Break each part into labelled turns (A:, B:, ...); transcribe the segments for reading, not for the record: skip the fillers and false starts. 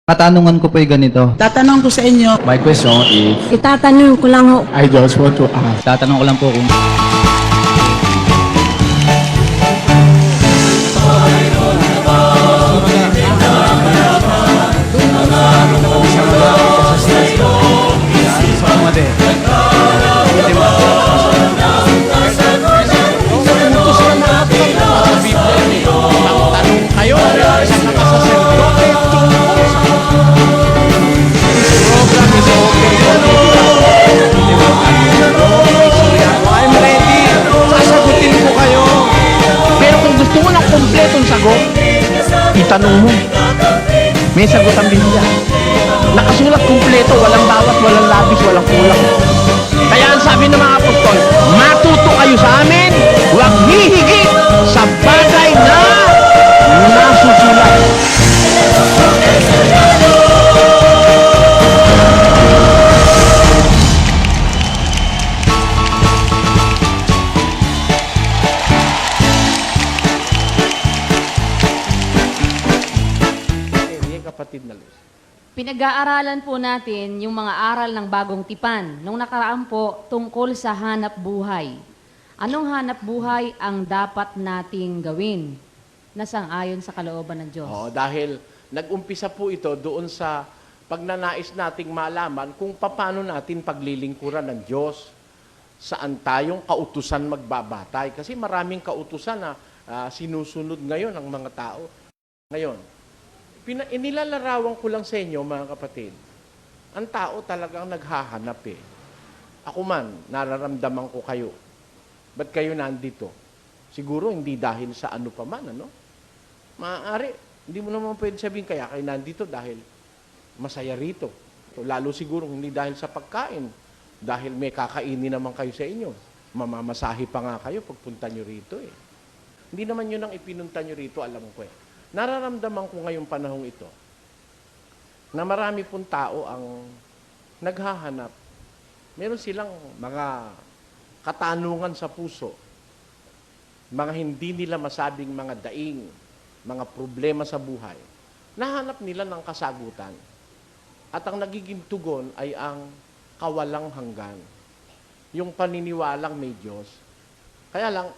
A: Katanungan ko po ay ganito.
B: Tatanong ko sa inyo,
C: My question is,
D: Itatanong ko lang ho.
C: I just want to ask,
A: Tatanong ko lang po kung
E: I'm ready. Sasagutin ko kayo. Pero kung gusto mo ng kompletong sagot, itanong mo. May sagot ang Biblia. Nakasulat kompleto, walang bawas, walang labis, walang kulang. Kaya ang sabi ng mga apostol, matuto kayo sa amin, huwag hihigit sa bagay na nasusulat. Kapatid na Luz.
F: Pinag-aaralan po natin yung mga aral ng bagong tipan. Nung nakaraan po, tungkol sa hanap buhay. Anong hanap buhay ang dapat nating gawin na sang-ayon sa kalooban ng Diyos?
E: Oo, dahil nag-umpisa po ito doon sa pagnanais nating malaman kung paano natin paglilingkuran ng Diyos. Saan tayong kautusan magbabatay. Kasi maraming kautusan na sinusunod ngayon ng mga tao. Ngayon, inilalarawan ko lang sa inyo, mga kapatid, ang tao talagang naghahanap eh. Ako man, nararamdaman ko kayo. Ba't kayo nandito? Siguro hindi dahil sa ano pa man, ano? Maaari, hindi mo naman pwede sabihin kaya kayo nandito dahil masaya rito. So, lalo siguro hindi dahil sa pagkain, dahil may kakainin naman kayo sa inyo. Mamamasahe pa nga kayo pagpunta nyo rito eh. Hindi naman yun ang ipinunta nyo rito, alam ko eh. Nararamdaman ko ngayong panahong ito na marami pong tao ang naghahanap. Meron silang mga katanungan sa puso, mga hindi nila masabing mga daing, mga problema sa buhay. Nahanap nila ng kasagutan. At ang nagiging tugon ay ang kawalang hanggan. Yung paniniwalang may Diyos. Kaya lang,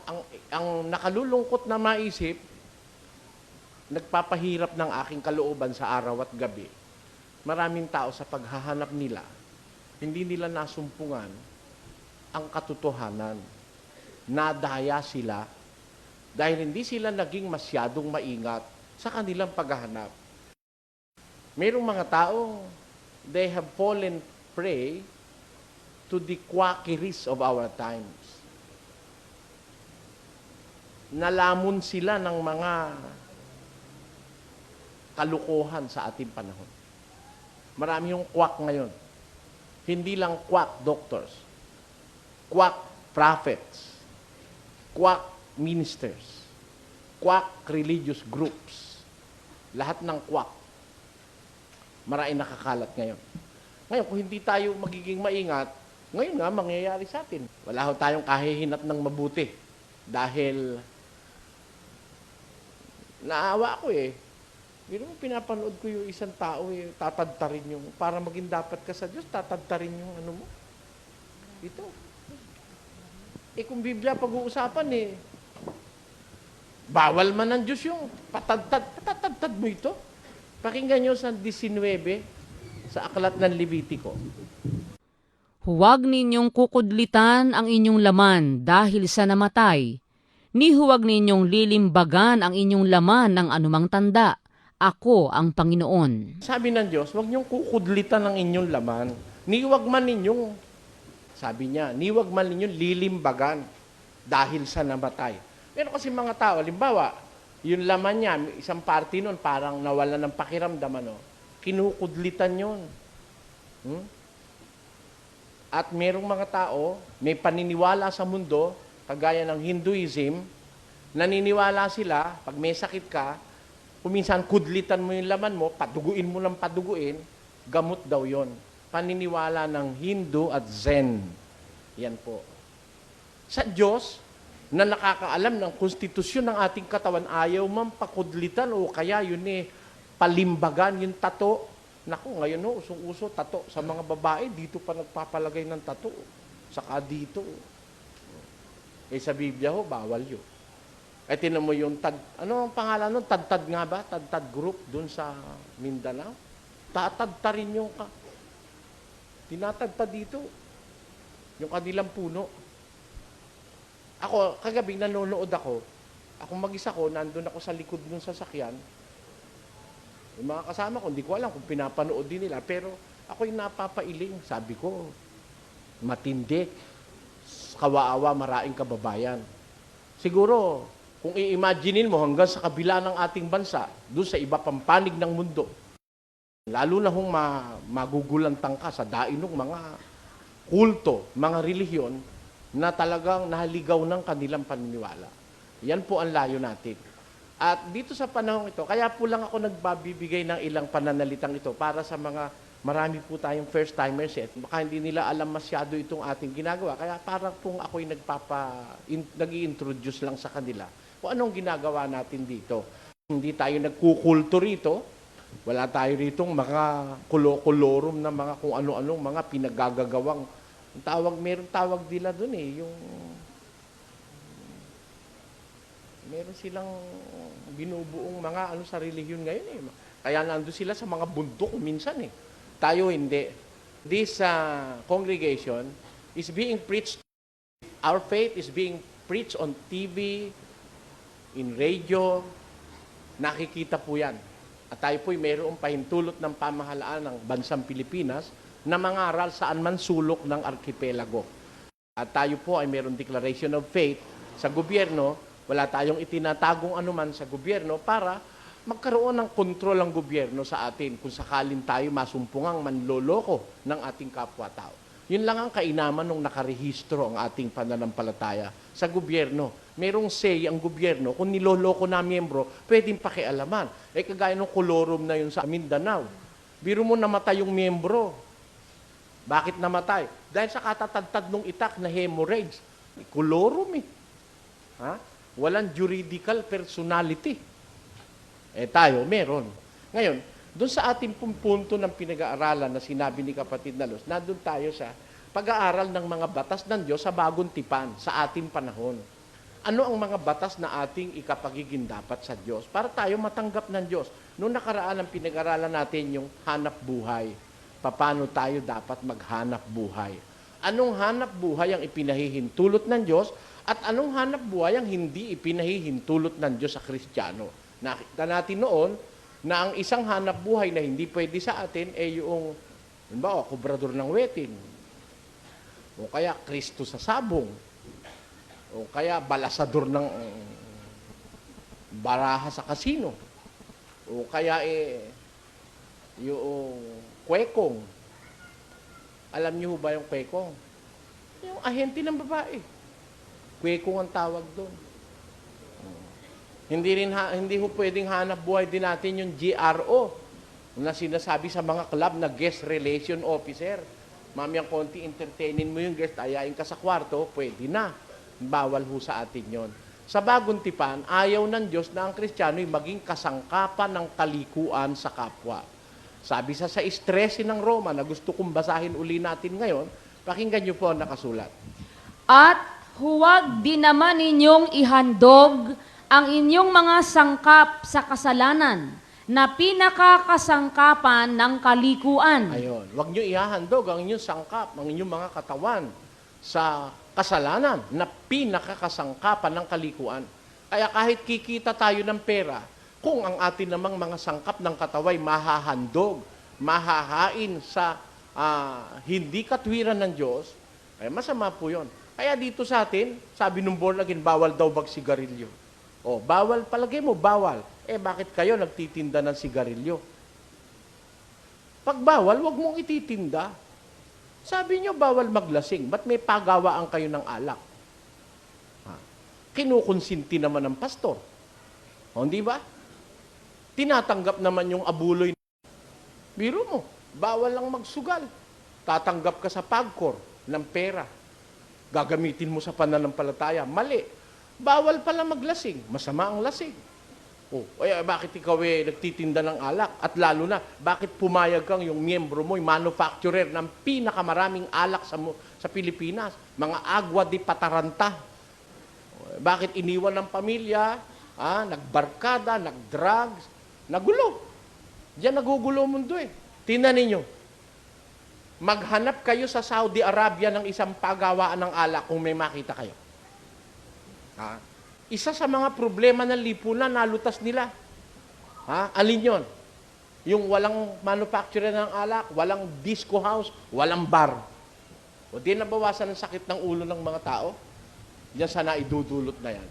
E: ang nakalulungkot na maisip, nagpapahirap ng aking kalooban sa araw at gabi. Maraming tao sa paghahanap nila, hindi nila nasumpungan ang katotohanan. Nadaya sila dahil hindi sila naging masyadong maingat sa kanilang paghahanap. Mayroong mga tao, they have fallen prey to the quackeries of our times. Nalamon sila ng mga kalukuhan sa ating panahon. Marami yung quack ngayon. Hindi lang quack doctors, quack prophets, quack ministers, quack religious groups. Lahat ng quack. Maraming nakakalat ngayon. Ngayon, kung hindi tayo magiging maingat, ngayon nga, mangyayari sa atin. Wala ho tayong kahihinat ng mabuti. Dahil, naawa ako eh. Pero pinapanood ko yung isang tao, eh, tatadtarin yung, para maging dapat ka sa Diyos, tatadtarin yung ano mo. Ito. Eh kung Biblia pag-uusapan eh, bawal man ng Diyos yung patadtad mo ito. Pakinggan nyo sa 19, sa aklat ng Levitico.
F: Huwag ninyong kukudlitan ang inyong laman dahil sa namatay, ni huwag ninyong lilimbagan ang inyong laman ng anumang tanda. Ako ang Panginoon.
E: Sabi ng Diyos, huwag niyong kukudlitan ang inyong laman. Niwag man ninyong, sabi niya, niwag man ninyong lilimbagan dahil sa namatay. Pero kasi mga tao, halimbawa, yung laman niya, isang party nun, parang nawala ng pakiramdam, ano, kinukudlitan yun. At merong mga tao, may paniniwala sa mundo, kagaya ng Hinduism, naniniwala sila, pag may sakit ka, kuminsan kudlitan mo yung laman mo, paduguin mo lang paduguin, gamot daw yon. Paniniwala ng Hindu at Zen. Yan po. Sa Diyos, na nakakaalam ng konstitusyon ng ating katawan, ayaw man pakudlitan o kaya yun palimbagan, yung tato, Naku, ngayon no, usong-uso, tato. Sa mga babae, dito pa nagpapalagay ng tato. Saka dito. Eh sa Biblia ho, bawal yun. Eh tinan mo yung ano ang pangalan nun? Tad-tad nga ba? Tad-tad group dun sa Mindanao. Tatadta rin yung tinatadta dito. Yung kanilang puno. Ako, kagabi nanonood ako. Ako mag-isa ko, nandun ako sa likod ng sasakyan. Yung mga kasama ko, hindi ko alam kung pinapanood din nila. Pero ako'y napapailing. Sabi ko, matindi. Kawaawa, maraing kababayan. Siguro, kung i-imaginein mo hanggang sa kabila ng ating bansa, doon sa iba pang panig ng mundo, lalo na kung magugulantang ka sa dain ng mga kulto, mga relihiyon, na talagang nahaligaw ng kanilang paniniwala. Yan po ang layo natin. At dito sa panahon ito, kaya po lang ako nagbabibigay ng ilang pananalitang ito para sa mga marami po tayong first-timers eh. Baka hindi nila alam masyado itong ating ginagawa. Kaya parang kung ako'y nag-i-introduce lang sa kanila kung anong ginagawa natin dito. Hindi tayo nagkukulto rito. Wala tayo ritong mga kulo-kulorum na mga kung ano-anong mga pinagagagawang meron tawag nila doon eh, yung meron silang binubuong mga sa relihiyon ngayon eh. Kaya nandun sila sa mga bundok minsan eh. Tayo hindi. This congregation is being preached. Our faith is being preached on TV, in radio. Nakikita po yan. At tayo po'y mayroong pahintulot ng pamahalaan ng bansang Pilipinas na mangaral saan man sulok ng arkipelago. At tayo po ay mayroong declaration of faith sa gobyerno. Wala tayong itinatagong anuman sa gobyerno para magkaroon ng kontrol ang gobyerno sa atin kung sakalin tayo masumpungang manloloko ng ating kapwa-tao. Yun lang ang kainaman nung nakarehistro ang ating pananampalataya sa gobyerno. Merong say ang gobyerno, kung niloloko na miyembro, pwedeng pakialaman. Eh kagaya ng kolorum na yun sa Mindanao. Biro mo namatay yung miyembro. Bakit namatay? Dahil sa katatagtad ng itak na hemorrhage. Kolorum eh. Ha? Walang juridical personality. Eh tayo, meron. Ngayon, doon sa ating punto ng pinag-aaralan na sinabi ni Kapatid Nalos, nandun tayo sa pag-aaral ng mga batas ng Diyos sa bagong tipan, sa ating panahon. Ano ang mga batas na ating ikapagiging dapat sa Diyos para tayo matanggap ng Diyos? Noong nakaraan ang pinag-aralan natin yung hanap buhay. Paano tayo dapat maghanap buhay? Anong hanap buhay ang ipinahihintulot ng Diyos at anong hanap buhay ang hindi ipinahihintulot ng Diyos sa Kristiyano? Nakita natin noon na ang isang hanap buhay na hindi pwede sa atin ay yung, halimbawa, kubrador ng wetin, o kaya Kristo sa sabong, o kaya balasador ng baraha sa kasino, o kaya yung kwekong. Alam niyo ba yung kwekong? Yung ahente ng babae. Kwekong ang tawag doon. Hindi ho pwedeng hanap buhay din natin yung GRO na sinasabi sa mga club na guest relation officer. Mamayang konti entertainin mo yung guest, ayain ka sa kwarto, pwede na. Bawal ho sa atin yon. Sa bagong tipan, ayaw ng Diyos na ang Kristiyano'y maging kasangkapan ng kalikuan sa kapwa. Sabi sa 13 ng Roma na gusto kong basahin uli natin ngayon, pakinggan niyo po ang nakasulat.
F: At huwag din naman ninyong ihandog ang inyong mga sangkap sa kasalanan na pinakakasangkapan ng kalikuan.
E: Ayun. Huwag nyo ihahandog ang inyong sangkap, ang inyong mga katawan sa kasalanan na pinakakasangkapan ng kalikuan. Kaya kahit kikita tayo ng pera, kung ang atin namang mga sangkap ng kataway mahahandog, mahahain sa hindi katwiran ng Diyos, ay masama po yun. Kaya dito sa atin, sabi nung born again, bawal daw magsigarilyo. O, bawal, palagay mo, bawal. Eh, bakit kayo nagtitinda ng sigarilyo? Pag bawal, wag mong ititinda. Sabi nyo, bawal maglasing. Ba't may pagawaan kayo ng alak? Kinukonsinti naman ng pastor. O, di ba? Tinatanggap naman yung abuloy. Biro mo, bawal lang magsugal. Tatanggap ka sa pagkor ng pera. Gagamitin mo sa pananampalataya. Mali. Bawal pala maglasing. Masama ang lasing. Oh, ay, bakit ikaw nagtitinda ng alak? At lalo na, bakit pumayag kang yung miyembro mo, yung manufacturer ng pinakamaraming alak sa Pilipinas? Mga Agua de Pataranta. Bakit iniwan ng pamilya, nagbarkada, nagdrugs, nagulo. Diyan nagugulo mundo eh. Tingnan ninyo, maghanap kayo sa Saudi Arabia ng isang pagawaan ng alak kung may makita kayo. Isa sa mga problema ng lipunan, nalutas nila. Alin yun? Yung walang manufacturer ng alak, walang disco house, walang bar. O di nabawasan ng sakit ng ulo ng mga tao? Diyan sana idudulot na yan.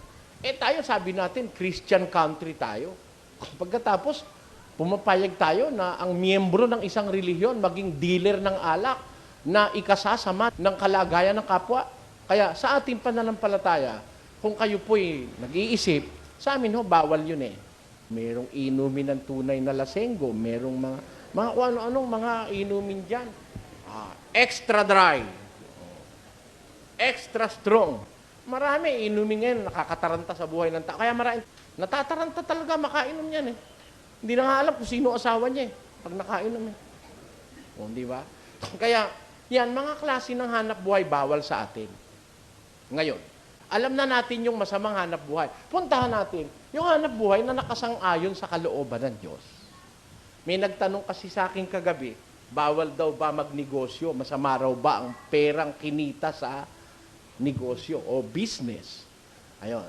E: Tayo, sabi natin, Christian country tayo. Pagkatapos, pumapayag tayo na ang miyembro ng isang relihiyon maging dealer ng alak na ikasasama ng kalagayan ng kapwa. Kaya sa ating pananampalataya, kung kayo po'y nag-iisip, sa amin bawal yun eh. Merong inumin ng tunay na lasenggo, merong mga kung ano-anong mga inumin dyan. Extra dry, extra strong. Marami inumin ngayon, nakakataranta sa buhay ng tao. Kaya marami, natataranta talaga, makainom yan eh. Hindi na nga alam kung sino asawa niya eh, pag nakainom eh. Di ba? Kaya, yan, mga klase ng hanap buhay bawal sa atin. Ngayon, alam na natin yung masamang hanap buhay. Puntahan natin yung hanap buhay na nakasang-ayon sa kalooban ng Diyos. May nagtanong kasi sa akin kagabi, bawal daw ba magnegosyo? Masama raw ba ang perang kinita sa negosyo o business? Ayon.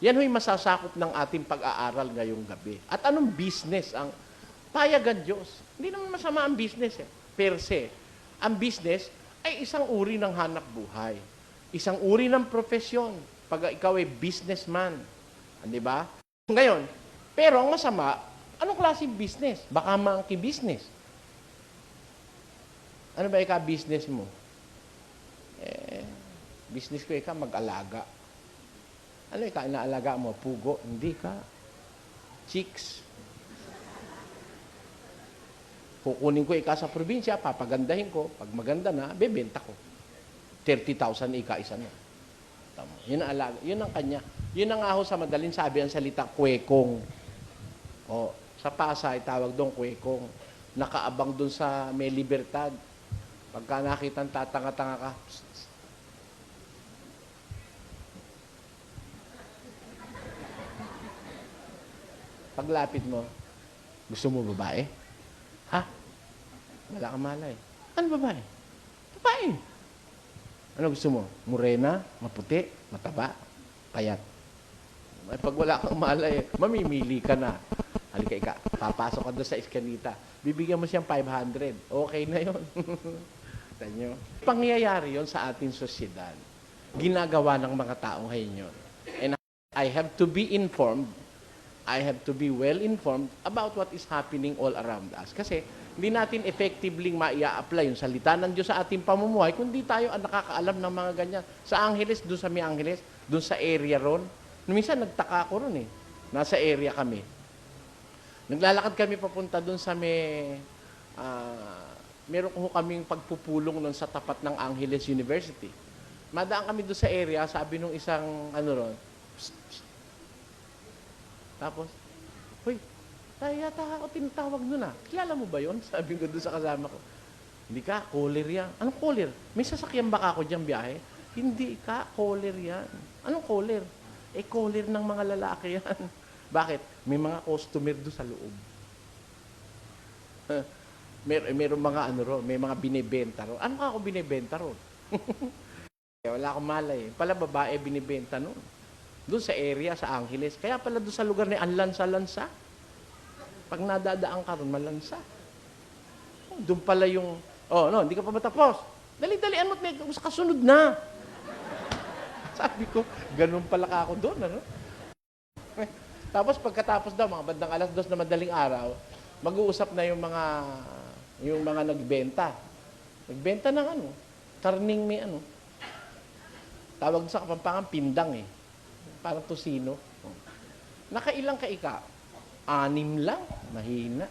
E: Yan ho'y masasakop ng ating pag-aaral ngayong gabi. At anong business ang payagan Diyos? Hindi naman masama ang business per se. Ang business ay isang uri ng hanap buhay. Isang uri ng profesyon pag ikaw ay businessman. Di ba? Ngayon, pero ang masama, anong klaseng business? Baka monkey business. Ano ba business mo? Business ko mag-alaga. Ano inaalaga mo? Pugo? Hindi ka. Chicks. Kukunin ko sa probinsya, papagandahin ko. Pag maganda na, bebenta ko. 30,000 isa na. Tama. Yun ang alaga. Yun ang kanya. Yun ang aho sa madaling sabi ang salita, kwekong. Sa Pasay, tawag doon kwekong. Nakaabang doon sa may libertad. Pagka nakita tatanga-tanga ka, psst, psst. Paglapit mo, gusto mo babae? Ha? Wala kang malay. Ano babae? Babae. Ano gusto mo? Morena, maputi, mataba, payat. Pag wala kang malay, mamimili ka na. Halika, papasok ka doon sa iskanita. Bibigyan mo siyang 500. Okay na yun. Tanyo. Pangyayari yon sa ating sosyedad. Ginagawa ng mga tao ngayon yun. And I have to be informed, I have to be well informed about what is happening all around us. Kasi hindi natin effectively maia-apply yung salita ng Diyos sa ating pamumuhay kung di tayo ang nakakaalam ng mga ganyan. Sa Angeles, doon sa may Angeles, doon sa area ron. Minsan nagtaka ako ron eh. Nasa area kami. Naglalakad kami papunta doon sa may... meron ko kaming pagpupulong nun sa tapat ng Angeles University. Madaan kami doon sa area, sabi nung isang ron, psst, psst. Tapos, hoy, tayo yata ako tinatawag nun ah. Kilala mo ba yun? Sabi ko doon sa kasama ko. Hindi ka, caller yan. Anong caller? May sasakyan ba ako dyan biyahe? Hindi ka, caller yan. Anong caller? Caller ng mga lalaki yan. Bakit? May mga customer doon sa loob. Meron mga may mga binibenta ron. Ano ka ako binibenta ron? Wala akong malay. Pala babae binibenta nun. Doon sa area, sa Angeles. Kaya pala doon sa lugar na Anlansa-lansa. Pag nadadaan ka ron, malansa. Doon pala yung, hindi ka pa matapos. Dali-dalian mo, kasunod na. Sabi ko, ganun pala ka ako doon, ano? Tapos pagkatapos daw, mga bandang 2:00 na madaling araw, mag-uusap na yung mga nagbenta. Nagbenta ng karning may tawag sa Kapampangan, pindang eh. Parang tosino. Nakailang ka ika? 6 lang. Mahina.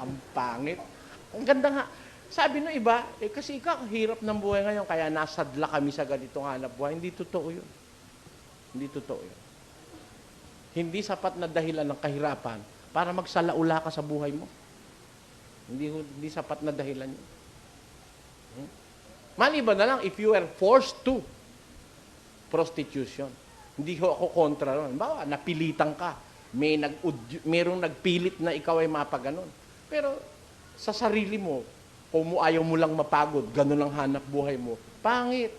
E: Ang pangit. Ang ganda nga. Sabi no iba, kasi hirap ng buhay ngayon, kaya nasadla kami sa ganitong hanap buhay. Hindi totoo yun. Hindi totoo yun. hindi sapat na dahilan ng kahirapan para magsalaula ka sa buhay mo. Hindi sapat na dahilan yun. Maliban na lang, if you are forced to prostitution. Hindi ko ako kontra ron. Bawa, napilitan ka. Mayroong nagpilit na ikaw ay mapaganon. Pero sa sarili mo, kung ayaw mo lang mapagod, ganun ang hanap buhay mo, pangit.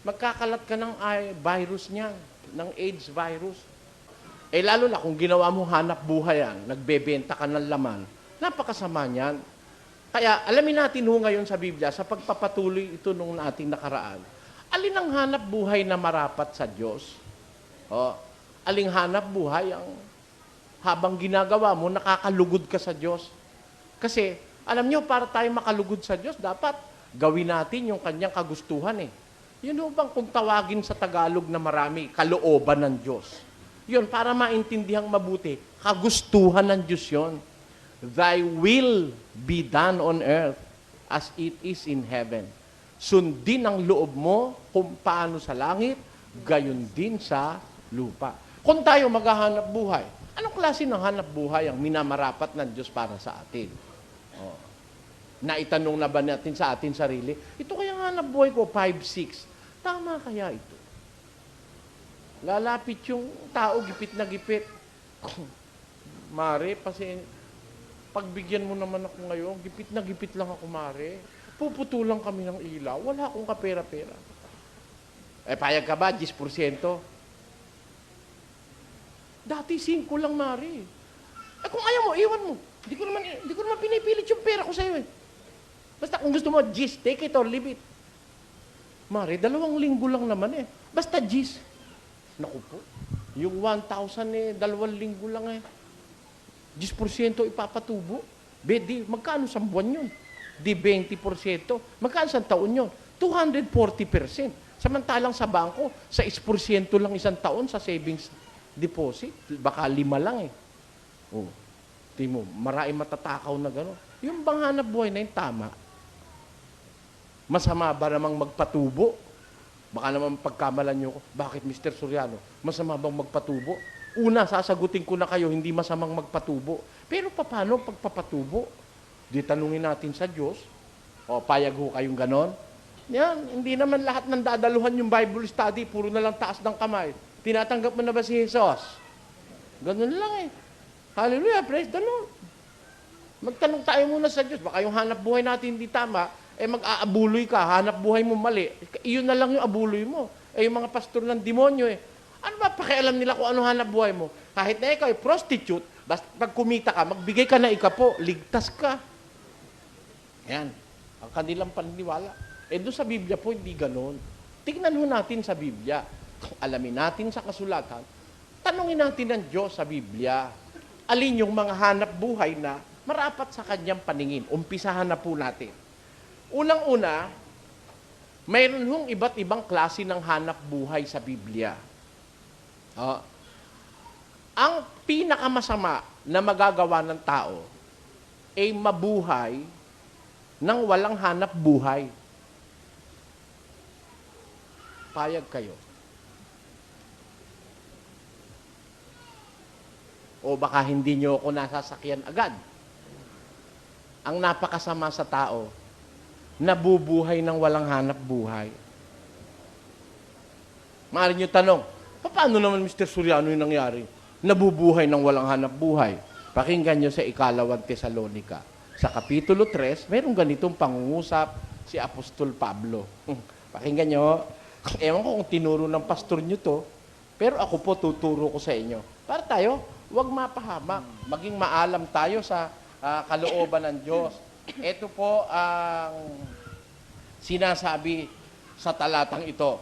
E: Magkakalat ka ng virus niyan, ng AIDS virus. Eh lalo na kung ginawa mo hanap buhay yan, nagbebenta ka ng laman, napakasama niyan. Kaya alamin natin ngayon sa Biblia, sa pagpapatuloy ito nung ating nakaraan, alin ang hanap buhay na marapat sa Diyos? Aling hanap buhay ang habang ginagawa mo, nakakalugod ka sa Diyos. Kasi, alam nyo, para tayo makalugod sa Diyos, dapat gawin natin yung kanyang kagustuhan eh. Yun ho bang kung tawagin sa Tagalog na marami, kalooban ng Diyos. Yun, para maintindihang mabuti, kagustuhan ng Diyos yun. Thy will be done on earth as it is in heaven. Sundin ang loob mo kung paano sa langit, gayon din sa lupa. Kung tayo maghahanap buhay, anong klase ng hanap buhay ang minamarapat ng Diyos para sa atin? Naitanong na ba natin sa atin sarili, ito kaya hanap buhay ko, 5-6. Tama kaya ito? Lalapit yung tao, gipit na gipit. Mare, pagbigyan mo naman ako ngayon, gipit na gipit lang ako, Mare. Puputulang kami ng ilaw, wala akong kapera-pera. Payag ka ba, 10%? Dati 5 lang, Mare. Kung ayaw mo, iwan mo. Hindi ko naman pinipilit yung pera ko sa'yo eh. Basta kung gusto mo, 10, take it or leave it. Mare, 2 linggo lang naman eh. Basta 10. Naku po, yung 1,000 2 linggo lang eh. 10% ipapatubo. Di, magkano sa buwan yun? Di 20%. Magkano sa taon yun? 240%. Samantalang sa bangko, sa 6% lang isang taon sa savings deposit. Baka 5 lang eh. Timo, maraming matatakaw na gano'n. Yung bang hanap buhay na yung tama? Masama ba namang magpatubo? Baka naman pagkamalan nyo ko, bakit Mr. Soriano, masama bang magpatubo? Una, sasagutin ko na kayo, hindi masamang magpatubo. Pero paano pagpapatubo? Di tanungin natin sa Diyos. Payag ho kayong ganon. Yan, hindi naman lahat ng dadaluhan yung Bible study, puro na lang taas ng kamay. Tinatanggap mo na ba si Jesus? Ganon lang eh. Hallelujah, praise the Lord. Magtanong tayo muna sa Diyos. Baka yung hanap buhay natin hindi tama, mag-aabuloy ka, hanap buhay mo mali. Iyon na lang yung abuloy mo. Yung mga pastor ng demonyo eh. Ano ba pakialam nila kung ano hanap buhay mo? Kahit na ikaw ay prostitute, basta pag kumita ka, magbigay ka na ikapo, ligtas ka. Yan. Ang kanilang paniniwala. Doon sa Biblia po, hindi ganon. Tignan ho natin sa Biblia. Alamin natin sa kasulatan. Tanungin natin ng Diyos sa Biblia. Alin yung mga hanap buhay na marapat sa kanyang paningin. Umpisahan na po natin. Unang-una, mayroon hong iba't ibang klase ng hanap buhay sa Biblia. Ang pinakamasama na magagawa ng tao ay mabuhay ng walang hanap buhay. Payag kayo. O baka hindi nyo ako nasasakyan agad. Ang napakasama sa tao, nabubuhay ng walang hanap buhay. Maaari nyo tanong, paano naman Mr. Soriano yung nangyari? Nabubuhay ng walang hanap buhay. Pakinggan nyo sa 2 Tesalonica. Sa Kapitulo 3, mayroong ganitong pangungusap si Apostol Pablo. Pakinggan nyo. Ewan ko kung tinuro ng pastor nyo to, pero ako po tuturo ko sa inyo. Para tayo, huwag mapahamak. Maging maalam tayo sa kalooban ng Diyos. Ito po ang sinasabi sa talatang ito.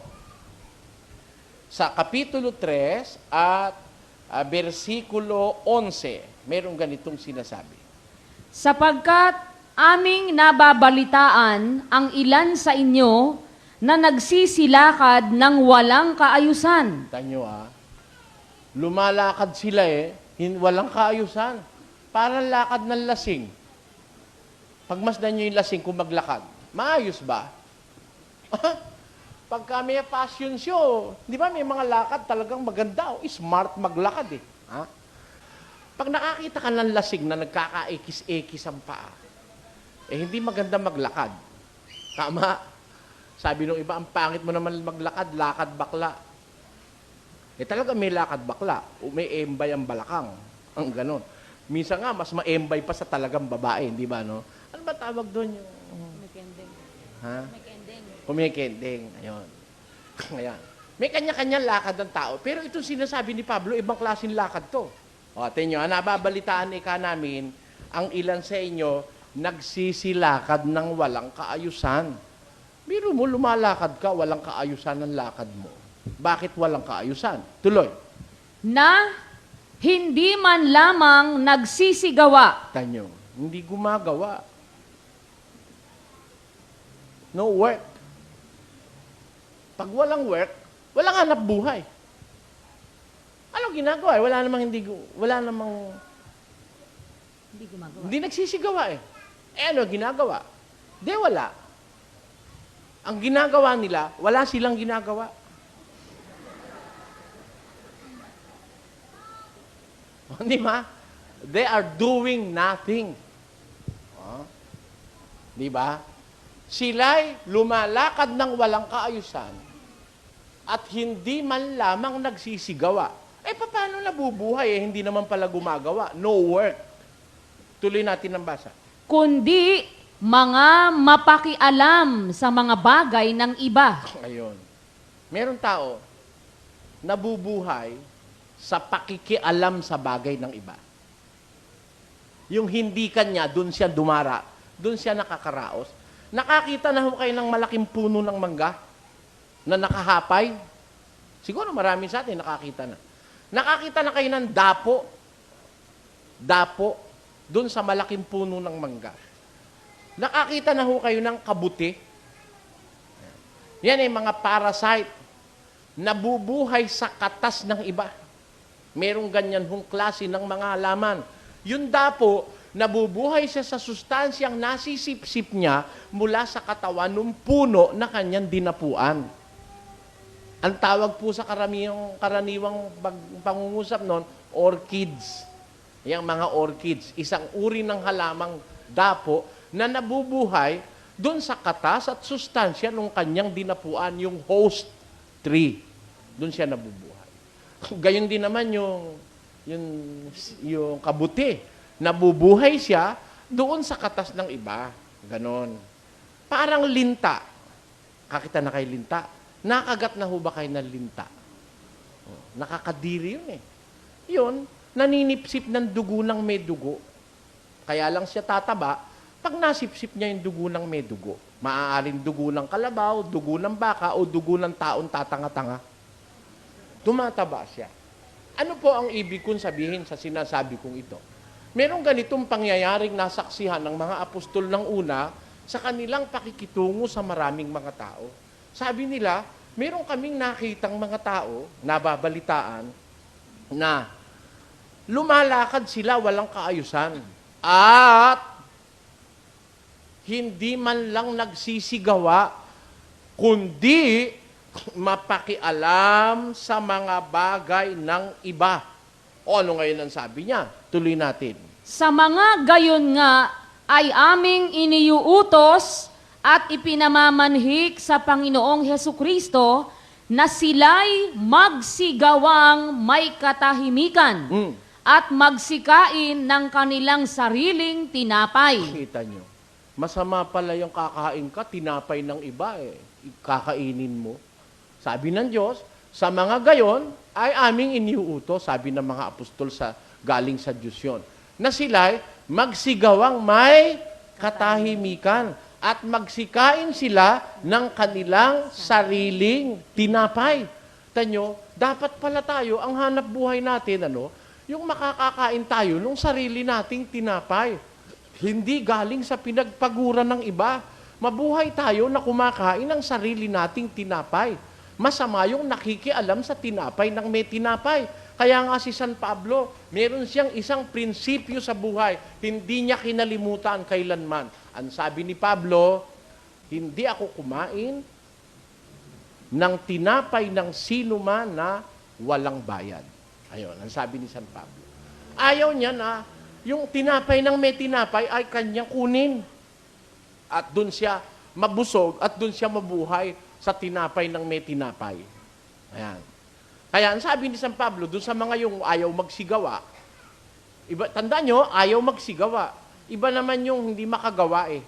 E: Sa Kapitulo 3 at versikulo 11, mayroong ganitong sinasabi.
F: Sapagkat aming nababalitaan ang ilan sa inyo na nagsisilakad ng walang kaayusan.
E: Tanyo lumalakad sila walang kaayusan. Parang lakad ng lasing. Pagmasdan nyo yung lasing kung maglakad, maayos ba? Pagka may passion show, di ba may mga lakad talagang maganda, smart maglakad eh. Ha? Pag nakakita ka ng lasing na nagkakaekis-ekis ang paa, hindi maganda maglakad. Tama. Sabi nung iba, ang pangit mo naman maglakad, lakad bakla. Talaga may lakad bakla, o may embay ang balakang. Ang ganon. Minsan nga, mas maembay pa sa talagang babae, di ba, no? Ano ba tawag doon yung...
F: Kumikending.
E: Ha?
F: Kumikending.
E: Kumikending. Ayun. Ayan. May kanya-kanyang lakad ng tao. Pero itong sinasabi ni Pablo, ibang klaseng lakad to. O, tingnan nyo, nababalitaan ika namin, ang ilan sa inyo, nagsisilakad ng walang kaayusan. Biro mo, lumalakad ka, walang kaayusan ng lakad mo. Bakit walang kaayusan? Tuloy.
F: Na hindi man lamang nagsisigawa.
E: Tanyo, hindi gumagawa. No work. Pag walang work, walang hanap buhay. Anong ginagawa? Wala namang
F: Hindi gumagawa.
E: hindi nagsisigawa eh. Ano ginagawa? Di wala. Ang ginagawa nila, wala silang ginagawa. Di ba? They are doing nothing. Di ba? Sila'y lumalakad ng walang kaayusan at hindi man lamang nagsisigawa. Paano nabubuhay? Hindi naman pala gumagawa. No work. Tuloy natin ang basa.
F: Kundi mga mapakialam sa mga bagay ng iba.
E: Ayun. Meron tao nabubuhay sa pakikialam sa bagay ng iba. Yung hindi kanya, doon siya dumara, doon siya nakakaraos. Nakakita na ho kayo ng malaking puno ng mangga na nakahapay? Siguro marami sa atin nakakita na. Nakakita na kayo ng dapo. Dapo, doon sa malaking puno ng mangga. Nakakita na ho kayo ng kabuti. Yan ay mga parasite. Nabubuhay sa katas ng iba. Merong ganyan hong klase ng mga halaman. Yung dapo, nabubuhay siya sa sustansyang nasisip-sip niya mula sa katawan ng puno na kanyang dinapuan. Ang tawag po sa karaniwang pangungusap noon, orchids. Yang mga orchids, isang uri ng halamang dapo na nabubuhay doon sa katas at sustansya ng kanyang dinapuan, yung host tree. Doon siya nabubuhay. Gayon din naman yung kabuti. Nabubuhay siya doon sa katas ng iba. Ganon. Parang linta. Kakita na kay linta. Nakagat na ho ba kayo ng linta? Nakakadiri yun eh. Yun, naninipsip ng dugo ng may dugo. Kaya lang siya tataba, pag nasipsip niya yung dugo ng may dugo. Maaaring dugo ng kalabaw, dugo ng baka, o dugo ng taon tatanga-tanga. Tumataba siya. Ano po ang ibig kong sabihin sa sinasabi kong ito? Merong ganitong pangyayaring nasaksihan ng mga apostol ng una sa kanilang pakikitungo sa maraming mga tao. Sabi nila, meron kaming nakitang mga tao, nababalitaan, na lumalakad sila walang kaayusan. At hindi man lang nagsisigawa, kundi mapakialam sa mga bagay ng iba. O ano ngayon ang sabi niya? Tuloy natin.
F: Sa mga gayon nga ay aming iniuutos at ipinamamanhik sa Panginoong Hesukristo na sila'y magsigawang may katahimikan at magsikain ng kanilang sariling tinapay.
E: Kita nyo, masama pala yung kakain ka, tinapay ng iba kakainin mo. Sabi ng Diyos, sa mga gayon ay aming iniuutos, sabi ng mga apostol galing sa Diyos yun, na sila'y magsigawang may katahimikan at magsikain sila ng kanilang sariling tinapay. Tanyo, dapat pala tayo, ang hanap buhay natin, yung makakakain tayo nung sarili nating tinapay. Hindi galing sa pinagpaguran ng iba. Mabuhay tayo na kumakain ng sarili nating tinapay. Masama yung nakikialam sa tinapay ng may tinapay. Kaya nga si San Pablo, meron siyang isang prinsipyo sa buhay. Hindi niya kinalimutan kailanman. Ang sabi ni Pablo, hindi ako kumain ng tinapay ng sino man na walang bayad. Ayun, ang sabi ni San Pablo. Ayaw niya na yung tinapay ng may tinapay ay kanyang kunin. At doon siya mabusog at doon siya mabuhay sa tinapay ng may tinapay. Ayan. Kaya ang sabi ni San Pablo, doon sa mga yung ayaw magsigawa, iba, tandaan nyo, ayaw magsigawa. Iba naman yung hindi makagawa eh.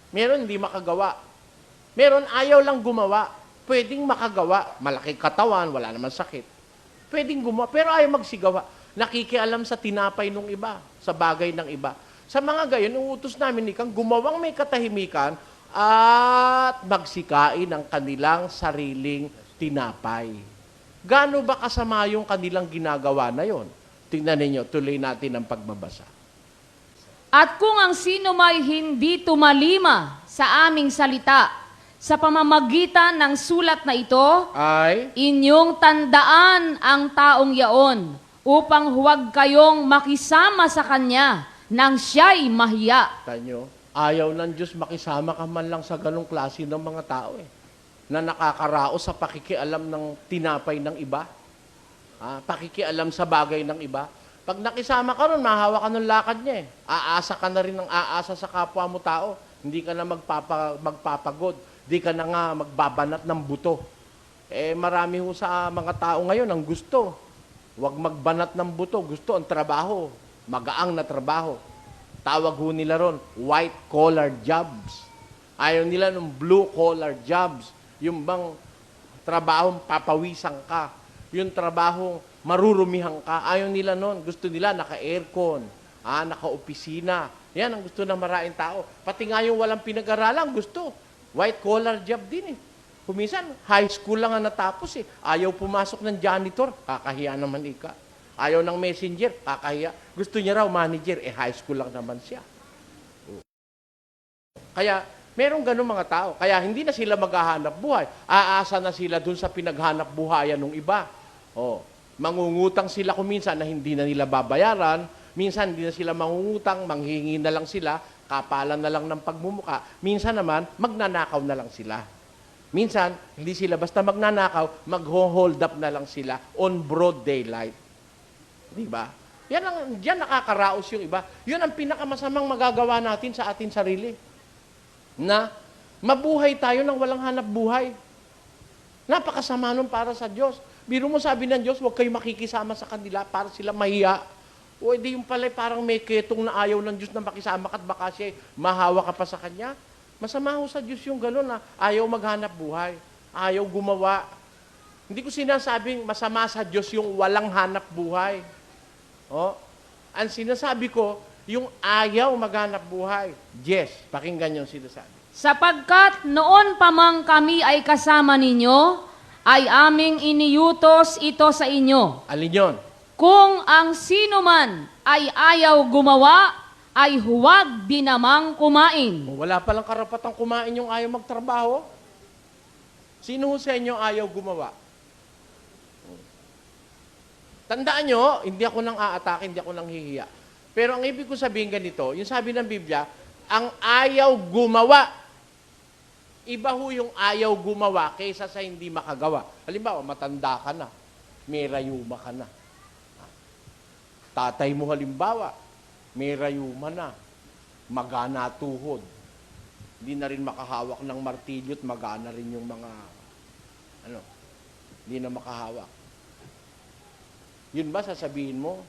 E: Meron hindi makagawa. Meron ayaw lang gumawa. Pwedeng makagawa. Malaki katawan, wala naman sakit. Pwedeng gumawa, pero ayaw magsigawa. Nakikialam sa tinapay ng iba, sa bagay ng iba. Sa mga gayon, uutos namin ni Kang gumawang may katahimikan at magsikain ang kanilang sariling tinapay. Gaano ba kasama yung kanilang ginagawa na yon? Tingnan ninyo, tuloy natin ang pagbabasa.
F: At kung ang sino may hindi tumalima sa aming salita, sa pamamagitan ng sulat na ito,
E: Ay,
F: inyong tandaan ang taong yaon upang huwag kayong makisama sa kanya nang siya'y mahiya.
E: tanyo, ayaw ng Diyos makisama ka man lang sa ganong klase ng mga tao eh. Na nakakaraos sa pakikialam ng tinapay ng iba. Pakikialam sa bagay ng iba. Pag nakisama ka ron, mahawa ka ng lakad niya eh. Aasa ka na rin ng aasa sa kapwa mo tao. Hindi ka na magpapagod. Hindi ka na nga magbabanat ng buto. Eh marami ho sa mga tao ngayon ang gusto. Huwag magbanat ng buto. Gusto ang trabaho. Magaang na trabaho. Tawag ho nila ron, white-collar jobs. Ayaw nila ng blue-collar jobs. Yung bang trabahong papawisan ka. Yung trabahong marurumihan ka. Ayaw nila nun. Gusto nila naka-aircon, naka-opisina. Yan ang gusto ng maraming tao. Pati nga yung walang pinag-aralan, gusto. White-collar job din eh. Kuminsan, high school lang ang natapos eh. Ayaw pumasok ng janitor, kakahiya naman ika. Ayaw ng messenger, kakahiya. Gusto niya raw manager, high school lang naman siya. Kaya, merong ganun mga tao. Kaya hindi na sila maghahanap buhay. Aasa na sila dun sa pinaghanap buhayan ng iba. Mangungutang sila kuminsan na hindi na nila babayaran. Minsan hindi na sila mangungutang, manghingi na lang sila, kapalan na lang ng pagmumuka. Minsan naman, magnanakaw na lang sila. Minsan, hindi sila basta magnanakaw, mag-hold up na lang sila on broad daylight. Di ba? Diyan nakakaraos yung iba. Yun ang pinakamasamang magagawa natin sa atin sarili. Na mabuhay tayo nang walang hanap buhay. Napakasama nun para sa Diyos. Biro mo sabi ng Diyos, huwag kayo makikisama sa kanila para sila mahiya. O hindi yung pala parang may ketong na ayaw ng Diyos na makisama ka at baka siya mahawa ka pa sa Kanya. Masama ho sa Diyos yung gano'n na ayaw maghanap buhay, ayaw gumawa. Hindi ko sinasabing masama sa Diyos yung walang hanap buhay. Ang sinasabi ko, yung ayaw maghanap buhay. Yes, pakinggan yung sinasabi.
F: Sapagkat noon pa mang kami ay kasama ninyo, ay aming iniutos ito sa inyo.
E: Alin yun?
F: Kung ang sino man ay ayaw gumawa, ay huwag dinamang kumain.
E: Wala palang karapatang kumain yung ayaw magtrabaho. Sino sa inyo ayaw gumawa? Tandaan nyo, hindi ako nang aatake, hindi ako nang hihiya. Pero ang ibig ko sabihin ganito, yung sabi ng Biblia, ang ayaw gumawa. Iba ho yung ayaw gumawa kaysa sa hindi makagawa. Halimbawa, matanda ka na, may rayuma ka na. Tatay mo halimbawa, may rayuma na, magana tuhod. Hindi na rin makahawak ng martilyo at magana rin yung mga, hindi na makahawak. Yun ba sasabihin mo,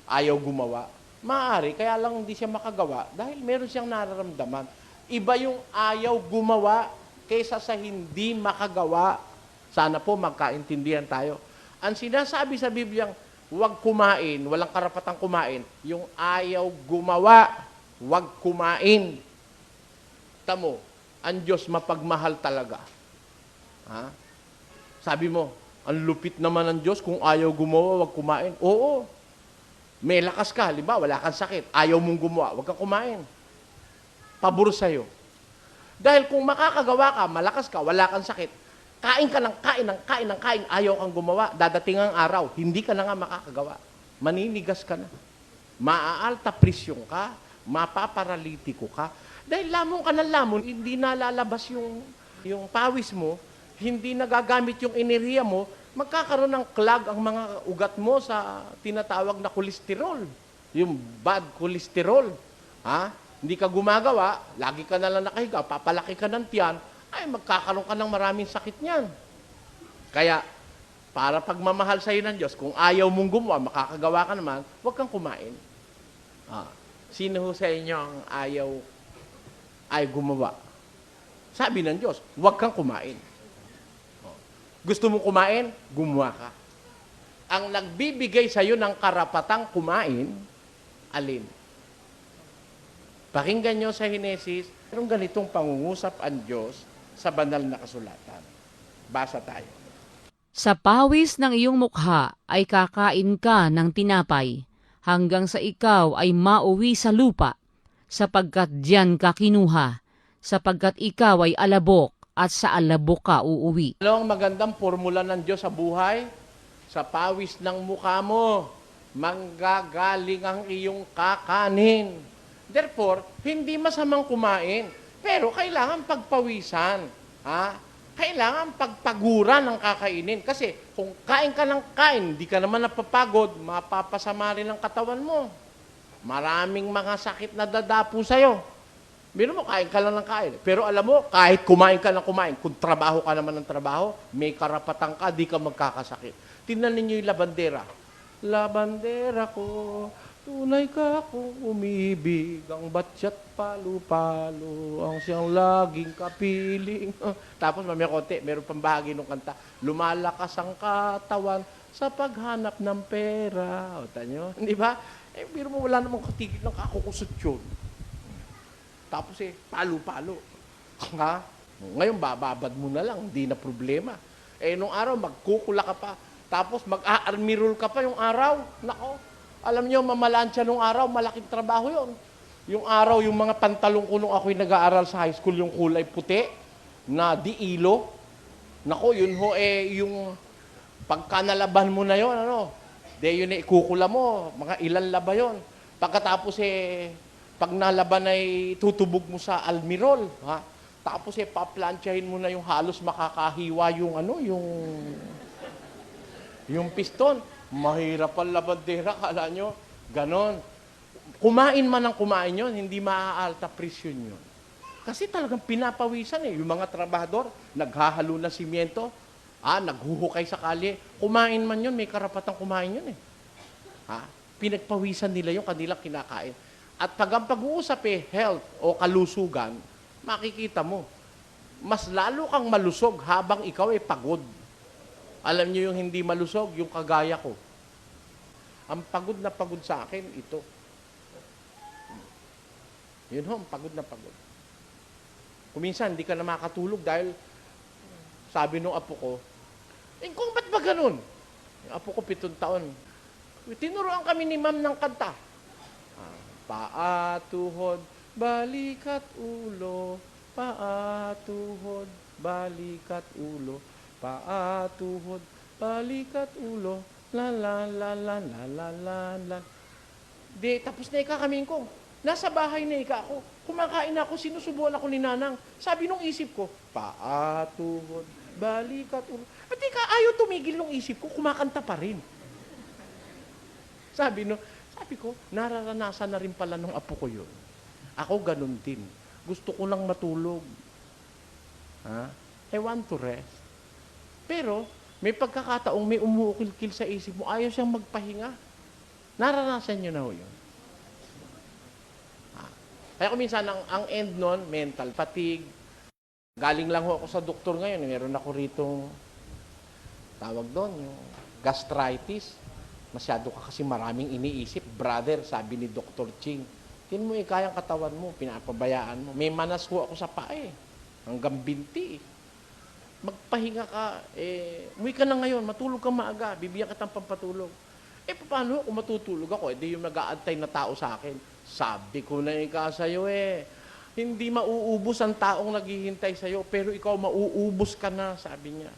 E: ayaw gumawa? Maaari, kaya lang hindi siya makagawa dahil meron siyang nararamdaman. Iba yung ayaw gumawa kaysa sa hindi makagawa. Sana po magkaintindihan tayo. Ang sinasabi sa Bibliang, huwag kumain, walang karapatang kumain, yung ayaw gumawa, huwag kumain. Tamo, ang Diyos mapagmahal talaga. Sabi mo, ang lupit naman ng Diyos kung ayaw gumawa, huwag kumain. Oo. May lakas ka, halimbawa, wala kang sakit, ayaw mong gumawa, huwag kang kumain. Pabor sa'yo. Dahil kung makakagawa ka, malakas ka, wala kang sakit, kain ka ng kain, ayaw kang gumawa, dadating ang araw, hindi ka na nga makakagawa. Maninigas ka na. Maaalta presyon ka, mapaparalitiko ka. Dahil lamon ka ng lamon, hindi nalalabas yung pawis mo, hindi nagagamit yung enerhiya mo, magkakaroon ng clog ang mga ugat mo sa tinatawag na kolesterol. Yung bad cholesterol. Ha? Hindi ka gumagawa, lagi ka na lang nakahiga, papalaki ka ng tiyan, ay magkakaroon ka ng maraming sakit niyan. Kaya, para pagmamahal sa'yo ng Diyos, kung ayaw mong gumawa, makakagawa ka naman, huwag kang kumain. Sino ho sa inyo ang ayaw ay gumawa? Sabi ng Diyos, huwag kang kumain. Gusto mong kumain? Gumawa ka. Ang nagbibigay sa'yo ng karapatang kumain, alin? Pakinggan nyo sa Henesis, mayroong ganitong pangungusap ang Diyos sa banal na kasulatan. Basa tayo.
F: Sa pawis ng iyong mukha ay kakain ka ng tinapay, hanggang sa ikaw ay mauwi sa lupa, sapagkat diyan ka kinuha, sapagkat ikaw ay alabok, at sa alabok ka uuwi.
E: Ano ang magandang formula ng Diyos sa buhay? Sa pawis ng mukha mo, manggagaling ang iyong kakanin. Therefore, hindi masamang kumain, pero kailangan pagpawisan. Kailangan pagpaguran ng kakainin. Kasi kung kain ka ng kain, hindi ka naman napapagod, mapapasama rin ang katawan mo. Maraming mga sakit na dadapo sa'yo. Biro mo, kain ka lang ng kain. Pero alam mo, kahit kumain ka ng kumain, kung trabaho ka naman ng trabaho, may karapatan ka, di ka magkakasakit. Tingnan ninyo yung labandera. Labandera ko, tunay ka kung umibig, ang batsyat palo-palo, ang siyang laging kapiling. Tapos mamaya konti, meron pang bahagi ng kanta, lumalakas ang katawan sa paghanap ng pera. O, tanyo, di ba? Biro mo, wala namang katigil ng kakukusot yun. Tapos palo-palo. Ngayon, bababad mo na lang, hindi na problema. Nung araw, magkukula ka pa, tapos mag-a-army roll ka pa yung araw. Nako, alam niyo, mamalansya nung araw, malaking trabaho yon. Yung araw, yung mga pantalong ko nung ako'y nag-aaral sa high school, yung kulay puti, na diilo. Nako, yun ho, yung pagka nalaban mo na yon, yun ikukula mo, mga ilan laba yon. Pagkatapos pag nalaban ay tutubog mo sa almirol, ha? Tapos paplansyahin mo na yung halos makakahiwa yung piston. Mahirap ang labandera, kala nyo, ganon. Kumain man ang kumain yun, hindi maaalta presyon yun. Kasi talagang pinapawisan yung mga trabahador, naghahalo ng simyento, naghuhukay sa kalye, kumain man yun, may karapatang kumain yun Pinagpawisan nila yung kanilang kinakain. At pag ang pag-uusap health o kalusugan, makikita mo, mas lalo kang malusog habang ikaw pagod. Alam niyo yung hindi malusog, yung kagaya ko. Ang pagod na pagod sa akin, ito. Yun ho, pagod na pagod. Kuminsan, hindi ka na makatulog dahil sabi nung apo ko, kung ba't ba ganun? Yung apo ko, 7 taon. Tinuruan kami ni ma'am ng kanta. Paa, tuhod, balikat ulo, paa, tuhod, balikat ulo, paa, tuhod, balikat ulo, la la la la la la la la. Di, tapos na kami ko. Nasa bahay na ako. Kumakain na ako, sinusubuan ako ni Nanang. Sabi nung isip ko, paa, tuhod, balikat ulo. At ayaw tumigil nung isip ko, kumakanta pa rin. Sabi ko, nararanasan na rin pala nung apo ko yun. Ako ganun din. Gusto ko lang matulog. I want to rest. Pero, may pagkakataong may umuukil-kil sa isip mo, ayaw siyang magpahinga. Naranasan niyo na ho yun. Kaya kung minsan, ang end nun, mental fatigue. Galing lang ho ako sa doktor ngayon. Meron ako ritong, tawag doon, yung gastritis. Masyado ka kasi maraming iniisip. Brother, sabi ni Dr. Ching, tingin mo kayang katawan mo, pinapabayaan mo. May manas ho ako sa paa hanggang binti. Magpahinga ka, umuwi ka na ngayon, matulog ka maaga, bibigyan ka ng pampatulog. Paano kung matutulog ako? Di yung nag-aantay na tao sa akin. Sabi ko na sa'yo hindi mauubos ang taong naghihintay sa'yo, pero ikaw mauubos ka na, sabi niya.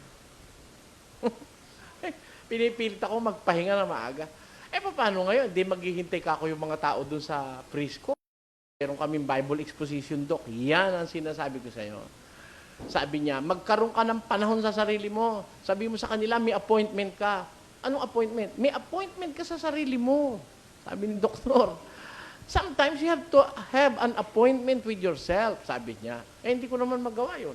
E: Pinipilit ako magpahinga na maaga. Paano ngayon? Di maghihintay ka ako yung mga tao dun sa preschool. Meron kaming Bible exposition doc. Yan ang sinasabi ko sa'yo. Sabi niya, magkaroon ka ng panahon sa sarili mo. Sabi mo sa kanila, may appointment ka. Anong appointment? May appointment ka sa sarili mo. Sabi ni doktor. Sometimes you have to have an appointment with yourself, sabi niya. Hindi ko naman magawa yun.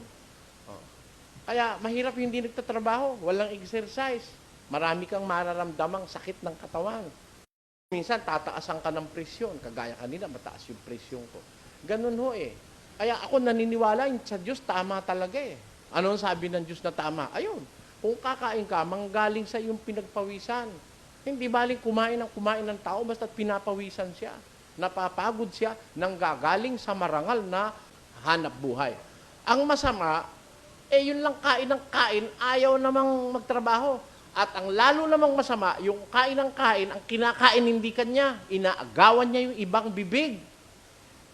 E: Kaya mahirap yung hindi nagtatrabaho, walang exercise. Marami kang mararamdamang sakit ng katawan. Minsan tataasan ka ng presyon, kagaya kanina mataas yung presyon ko. Ganun ho eh. Kaya ako naniniwala sa Diyos, tama talaga eh. Ano ang sabi ng Diyos na tama? Ayun, kung kakain ka, manggaling sa iyong pinagpawisan. Hindi baling kumain ng tao, basta't pinapawisan siya. Napapagod siya nang gagaling sa marangal na hanap buhay. Ang masama, yun lang kain ng kain, ayaw namang magtrabaho. At ang lalo namang masama, yung kain ng kain, ang kinakain hindi kanya, inaagawan niya yung ibang bibig.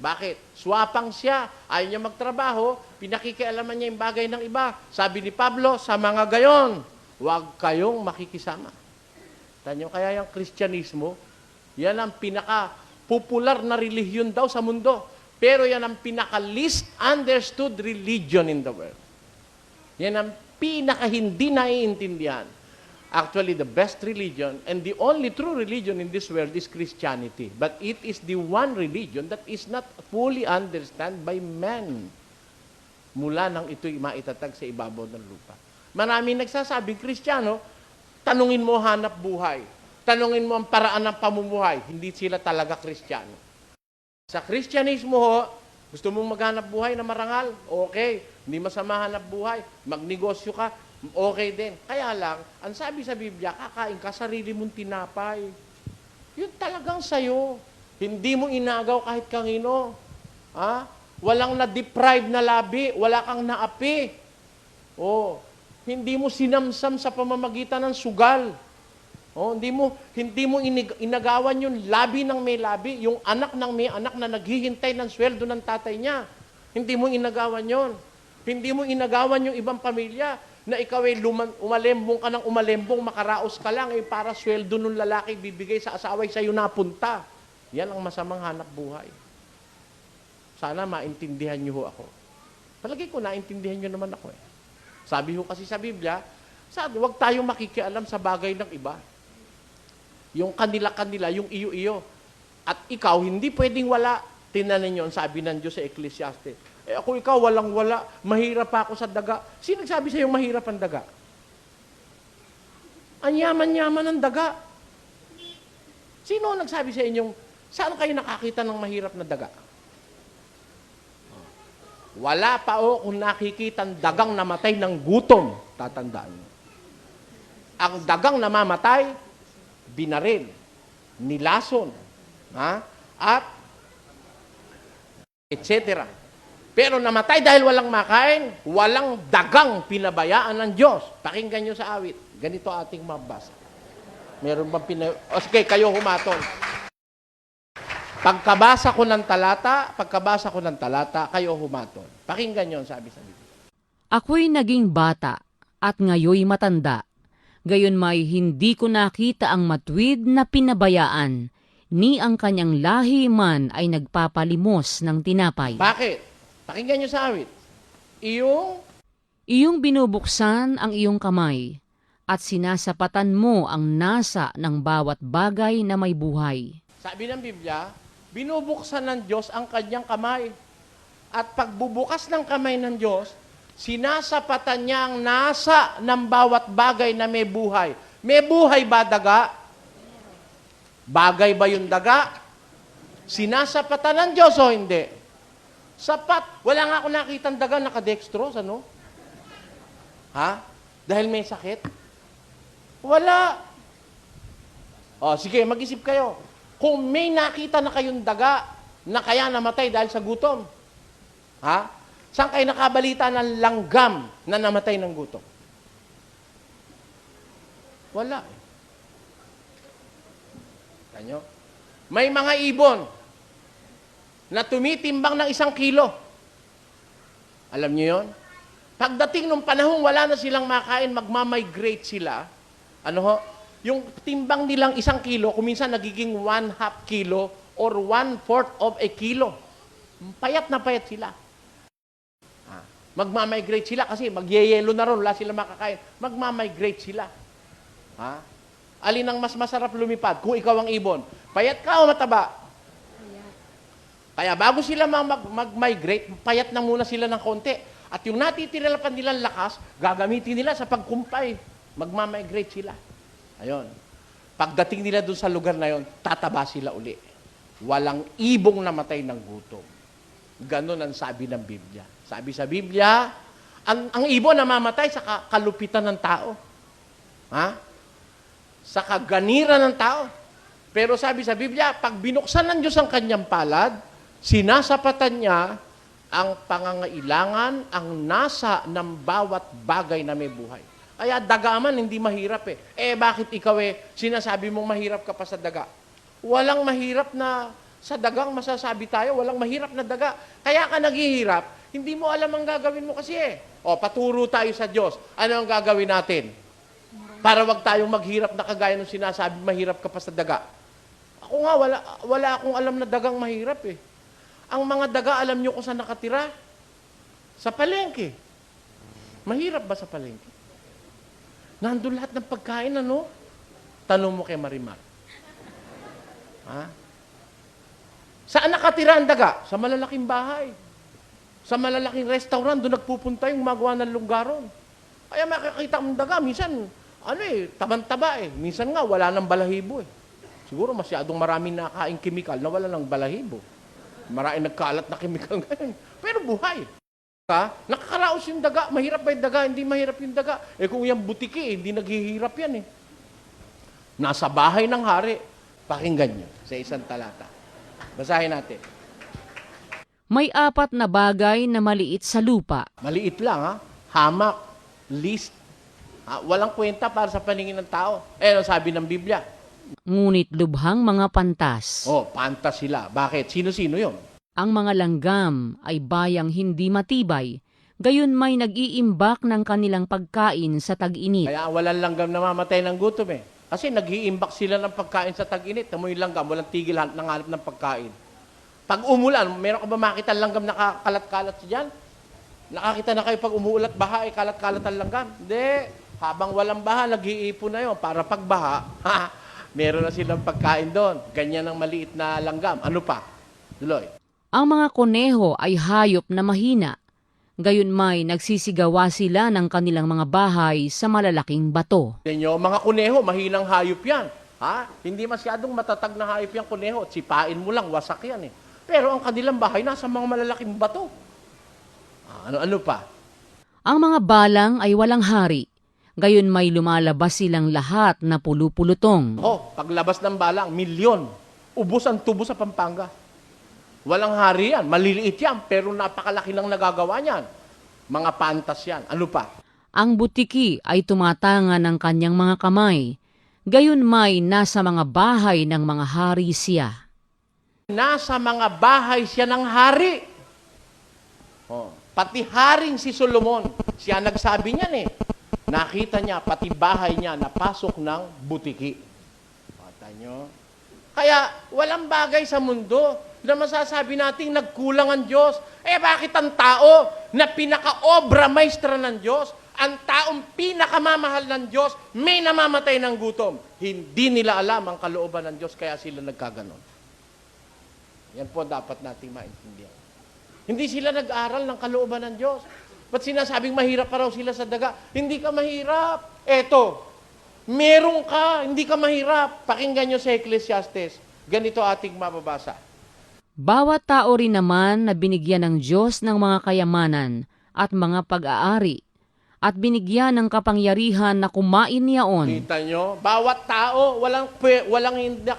E: Bakit? Swapang siya, ayaw niya magtrabaho, pinakikialaman niya yung bagay ng iba. Sabi ni Pablo, sa mga gayon, huwag kayong makikisama. Tanyo, kaya yung Kristyanismo, yan ang pinaka-popular na relihiyon daw sa mundo. Pero yan ang pinaka-least understood religion in the world. Yan ang pinaka-hindi naiintindihan. Actually, the best religion and the only true religion in this world is Christianity. But it is the one religion that is not fully understood by men. Mula nang ito'y maitatag sa ibabaw ng lupa. Maraming nagsasabing Kristiyano, tanungin mo hanap buhay. Tanungin mo ang paraan ng pamumuhay. Hindi sila talaga Kristiyano. Sa Kristyanismo ho, gusto mong maghanap buhay na marangal? Okay. Hindi masama hanap buhay. Magnegosyo ka? Okay din. Kaya lang, ang sabi sa Biblia, kakain ka, sarili mong tinapay. Yun talagang sayo. Hindi mo inagaw kahit kanino. Ha? Walang na-deprive na labi. Wala kang naapi. Hindi mo sinamsam sa pamamagitan ng sugal. Hindi mo inagawan yung labi ng may labi, yung anak ng may anak na naghihintay ng sweldo ng tatay niya. Hindi mo inagawan yon. Hindi mo inagawan yung ibang pamilya na ikaw ay umalembong ka ng umalembong, makaraos ka lang, para sweldo ng lalaki bibigay sa asawa ay sa'yo napunta. Yan ang masamang hanap buhay. Sana maintindihan niyo ho ako. Palagi ko naintindihan niyo naman ako eh. Sabi ho kasi sa Biblia, huwag tayong makikialam sa bagay ng iba. Yung kanila-kanila, yung iyo-iyo. At ikaw, hindi pwedeng wala. Tinanin yun, sabi ng Diyos sa Ecclesiastes. Ako ikaw, walang-wala. Mahirap pa ako sa daga. Sino nagsabi sa'yo mahirap ang daga? Ang yaman-yaman ng daga. Sino nagsabi sa inyong, saan kayo nakakita ng mahirap na daga? Wala pa kung nakikita ang dagang namatay ng gutom. Tatandaan mo. Ang dagang namamatay, binaril, nilason, at etc. Pero namatay dahil walang makain, walang dagang pinabayaan ng Diyos. Pakinggan nyo sa awit. Ganito ating mabasa. Meron bang sige, kayo humaton. Pagkabasa ko ng talata, kayo humaton. Pakinggan nyo, sabi sa Biblia.
F: Ako'y naging bata at ngayoy matanda. Gayon may hindi ko nakita ang matuwid na pinabayaan, ni ang kanyang lahi man ay nagpapalimos ng tinapay.
E: Bakit? Pakinggan nyo sa awit.
F: Iyong binubuksan ang iyong kamay, at sinasapatan mo ang nasa ng bawat bagay na may buhay.
E: Sabi ng Biblia, binubuksan ng Diyos ang kanyang kamay. At pagbubukas ng kamay ng Diyos, sinasapatan niya ang nasa ng bawat bagay na may buhay. May buhay ba daga? Bagay ba yung daga? Sinasapatan ng Diyos o hindi? Sapat. Wala nga ako nakitang daga nakadextrose, ano? Ha? Dahil may sakit? Wala. Sige, mag-isip kayo. Kung may nakita na kayong daga na kaya namatay dahil sa gutom, saan kayo nakabalita ng langgam na namatay ng gutom? Wala. Tanyo? May mga ibon na tumitimbang ng 1 kilo. Alam niyo yon? Pagdating ng panahon, wala na silang makain, magmamigrate sila. Yung timbang nilang 1 kilo, kuminsan nagiging 1/2 kilo or 1/4 of a kilo. Payat na payat sila. Magmamigrate sila kasi magyeyelo na ron, wala sila makakain. Magmamigrate sila. Ha? Alin ang mas masarap lumipad kung ikaw ang ibon? Payat ka o mataba? Kaya bago sila mag-migrate, payat na muna sila ng konti. At yung natitira pa nilang lakas, gagamitin nila sa pagkumpay. Magmamigrate sila. Ayun. Pagdating nila doon sa lugar na yon, tataba sila uli. Walang ibong namatay ng gutom. Ganon ang sabi ng Biblia. Sabi sa Biblia, ang ibon namamatay sa kalupitan ng tao. Ha? Sa kaganiran ng tao. Pero sabi sa Biblia, pag binuksan ng Diyos ang kanyang palad, sinasapatan niya ang pangangailangan, ang nasa ng bawat bagay na may buhay. Kaya daga man, hindi mahirap eh. Bakit ikaw sinasabi mong mahirap ka pa sa daga? Walang mahirap na sa dagang masasabi tayo, walang mahirap na daga. Kaya ka naghihirap, hindi mo alam ang gagawin mo kasi paturo tayo sa Diyos. Ano ang gagawin natin? Para wag tayong maghirap na kagaya ng sinasabi, mahirap ka pa sa daga. Ako nga, wala akong alam na dagang mahirap eh. Ang mga daga, alam nyo kung saan nakatira? Sa palengke. Mahirap ba sa palengke? Nandun lahat ng pagkain, ano? Tanong mo kay Marimar. Ha? Saan nakatira ang daga? Sa malalaking bahay. Sa malalaking restaurant, doon nagpupunta yung magawa ng lunggaron. Kaya makikita mong daga, minsan, taban-taba eh. Minsan nga, wala ng balahibo eh. Siguro masyadong maraming nakain kimikal na wala ng balahibo. Maraming nagkalat na kimikal ngayon. Pero buhay. Nakakaraos yung daga. Mahirap ba yung daga? Hindi mahirap yung daga. Kung yung butiki, hindi naghihirap yan eh. Nasa bahay ng hari. Pakinggan nyo sa isang talata. Basahin natin.
F: May 4 na bagay na maliit sa lupa.
E: Maliit lang ha. Hamak, list. Walang kwenta para sa paningin ng tao. Ano sabi ng Biblia?
F: Ngunit lubhang mga pantas.
E: Pantas sila. Bakit? Sino-sino yun?
F: Ang mga langgam ay bayang hindi matibay, gayon may nag-iimbak ng kanilang pagkain sa tag-init.
E: Kaya walang langgam namamatay ng gutom eh. Kasi nag-iimbak sila ng pagkain sa tag-init. Tamo yung langgam, walang tigil ng hanap ng pagkain. Pag umulan, meron ka ba makita langgam nakakalat-kalat dyan? Nakakita na kayo pag umuulat baha, kalat-kalat ang langgam? Hindi. Habang walang baha, nag-iipon na yun. Para pag baha, meron na silang pagkain doon. Ganyan ang maliit na langgam. Ano pa? Tuloy.
F: Ang mga kuneho ay hayop na mahina. Gayon may nagsisigawa sila ng kanilang mga bahay sa malalaking bato.
E: Inyo, mga kuneho, mahinang hayop yan. Hindi masyadong matatag na hayop yung kuneho. Sipain mo lang, wasak yan eh. Pero ang kanilang bahay nasa mga malalaking bato. Ano pa?
F: Ang mga balang ay walang hari. Gayon may lumalabas silang lahat na pulupulutong.
E: Paglabas ng balang, milyon. Ubos ang tubo sa Pampanga. Walang hari yan. Maliliit yan, pero napakalaki lang nagagawa niyan. Mga pantas yan. Ano pa?
F: Ang butiki ay tumatanga ng kanyang mga kamay. Gayon may nasa mga bahay ng mga hari siya.
E: Nasa mga bahay siya ng hari. Pati haring si Solomon, siya nagsabi niyan eh. Nakita niya, pati bahay niya, napasok ng butiki. Pata nyo? Kaya, walang bagay sa mundo na masasabi nating nagkulang ang Diyos. Bakit ang tao na pinaka-obra maestra ng Diyos, ang taong pinakamamahal ng Diyos, may namamatay ng gutom? Hindi nila alam ang kalooban ng Diyos, kaya sila nagkaganon. Yan po dapat nating maintindihan. Hindi sila nag-aral ng kalooban ng Diyos. Ba't sinasabing mahirap pa raw sila sa daga? Hindi ka mahirap. Eto, meron ka, hindi ka mahirap. Pakinggan nyo sa Ecclesiastes. Ganito ating mababasa.
F: Bawat tao rin naman na binigyan ng Diyos ng mga kayamanan at mga pag-aari at binigyan ng kapangyarihan na kumain niyaon.
E: Kita nyo? Bawat tao, walang hindi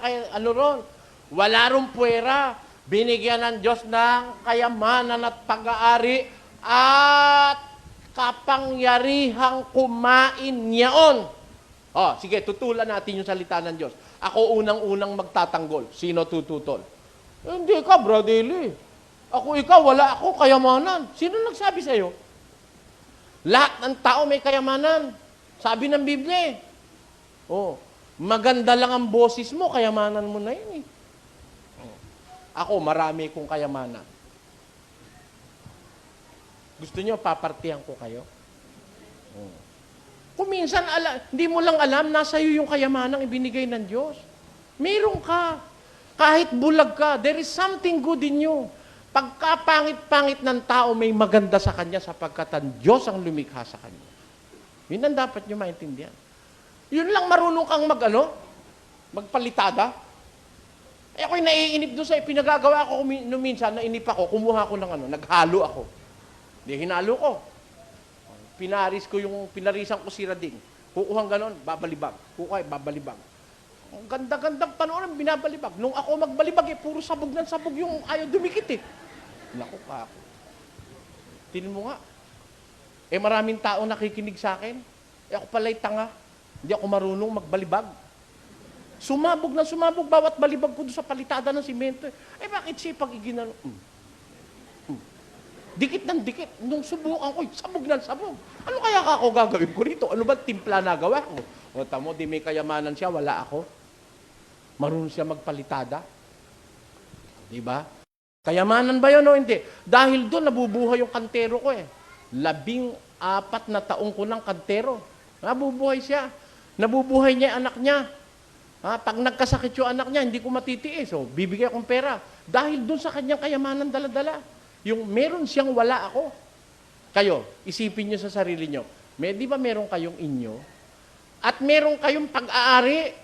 E: wala ron puwera. Binigyan ng Diyos ng kayamanan at pag-aari at kapangyarihang kumain niyaon. Sige, tutulan natin yung salita ng Diyos. Ako unang-unang magtatanggol. Sino tututol? Hindi ka, Bradley. Ikaw, wala ako kayamanan. Sino nagsabi sa'yo? Lahat ng tao may kayamanan. Sabi ng Biblia. Maganda lang ang boses mo, kayamanan mo na yun eh. Ako, marami kong kayamanan. Gusto nyo, papartihan ko kayo? Oh. Kung minsan, hindi mo lang alam, nasa iyo yung kayamanang ibinigay ng Diyos. Meron ka. Kahit bulag ka, there is something good in you. Pagka pangit-pangit ng tao, may maganda sa kanya sapagkat ang Diyos ang lumikha sa kanya. Yun ang dapat nyo maintindihan. Yun lang marunong kang magpalitada. Eh ako'y naiinip doon sa pinagagawa ko minsan, nainip ako, kumuha ko ng naghalo ako. Di hinalo ko. Pinarisan ko si Rading. Kukuhang ganon, babalibag. Kukuhay, babalibag. Ang ganda-gandang panoorin, binabalibag. Nung ako magbalibag, puro sabog ng sabog yung ayaw dumikit Naku ka ako. Tingnan mo nga. Maraming tao nakikinig sa akin. Ako pala'y tanga. Hindi ako marunong magbalibag. Sumabog na sumabog, bawat balibag ko doon sa palitada ng simento. Bakit siya pag iginano? Dikit ng dikit. Nung subukan ko, sabog ng sabog. Ano kaya ako gagawin ko rito? Ano ba timpla na gawa ko? O tamo, di may kayamanan siya, wala ako. Marunong siya magpalitada. Diba? Kayamanan ba yun o hindi? Dahil doon, nabubuhay yung kantero ko 14 na taong ko ng kantero. Nabubuhay siya. Nabubuhay niya yung anak niya. Pag nagkasakit yung anak niya, hindi ko matitiis. So, bibigay akong pera. Dahil doon sa kanyang kayamanan dala-dala. Yung meron siyang wala ako. Kayo, isipin niyo sa sarili niyo. Di ba meron kayong inyo? At meron kayong pag-aari.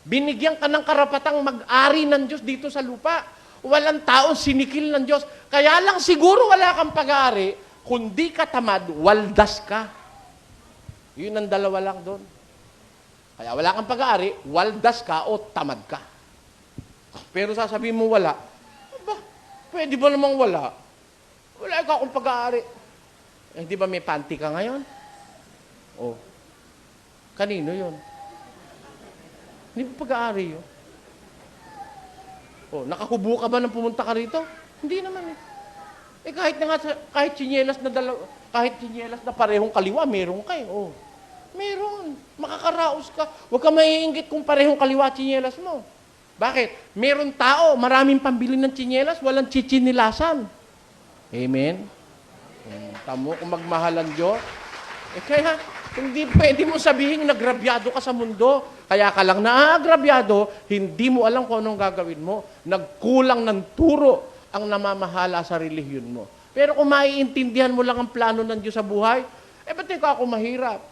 E: Binigyan ka ng karapatang mag-ari ng Diyos dito sa lupa. Walang taong sinikil ng Diyos. Kaya lang siguro wala kang pag-aari, kundi ka tamad, waldas ka. Yun ang dalawa lang doon. Kaya wala kang pag-aari, waldas ka o tamad ka. Pero sasabihin mo wala, pwede ba namang wala? Wala ka akong pag-aari. Di ba may panty ka ngayon? Kanino yun? Hindi ba pag-aari yun? Nakakubo ka ba nang pumunta ka rito? Hindi naman kahit tsinelas na parehong kaliwa, meron ka meron. Makakaraos ka. Huwag ka maiinggit kung parehong kaliwa tsinelas mo. Bakit? Meron tao, maraming pambili ng tsinelas, walang chichinilasan. Amen? Tamo kung magmahalan Diyos. Kaya, hindi pwede mo sabihin nagrabyado ka sa mundo. Kaya ka lang naagrabyado, hindi mo alam kung anong gagawin mo. Nagkulang ng turo ang namamahala sa relihiyon mo. Pero kung maiintindihan mo lang ang plano ng Diyos sa buhay, ba't ikaw ako mahirap?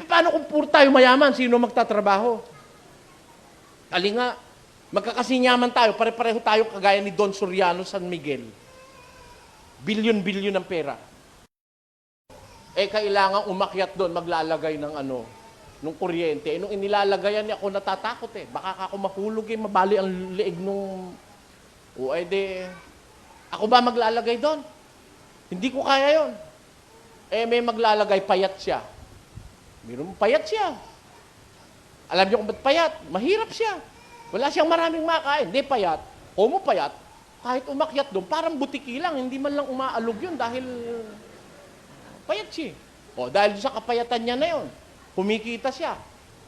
E: Paano kung puro tayo mayaman? Sino magtatrabaho? Nga, magkakasinyaman tayo, pare-pareho tayo kagaya ni Don Soriano San Miguel. Bilyon-bilyon ng pera. Kailangan umakyat doon, maglalagay ng nung kuryente. Nung inilalagayan niya, ako natatakot Baka ako mahulog mabali ang leeg nung... ako ba maglalagay doon? Hindi ko kaya yon. May maglalagay, payat siya. Meron payat siya. Alam niyo kung ba't payat? Mahirap siya. Wala siyang maraming makain. Hindi payat. Payat. Kahit umakyat doon, parang butiki lang. Hindi man lang umaalog yun dahil... Payat siya. Dahil sa kapayatan niya na yun, kumikita siya.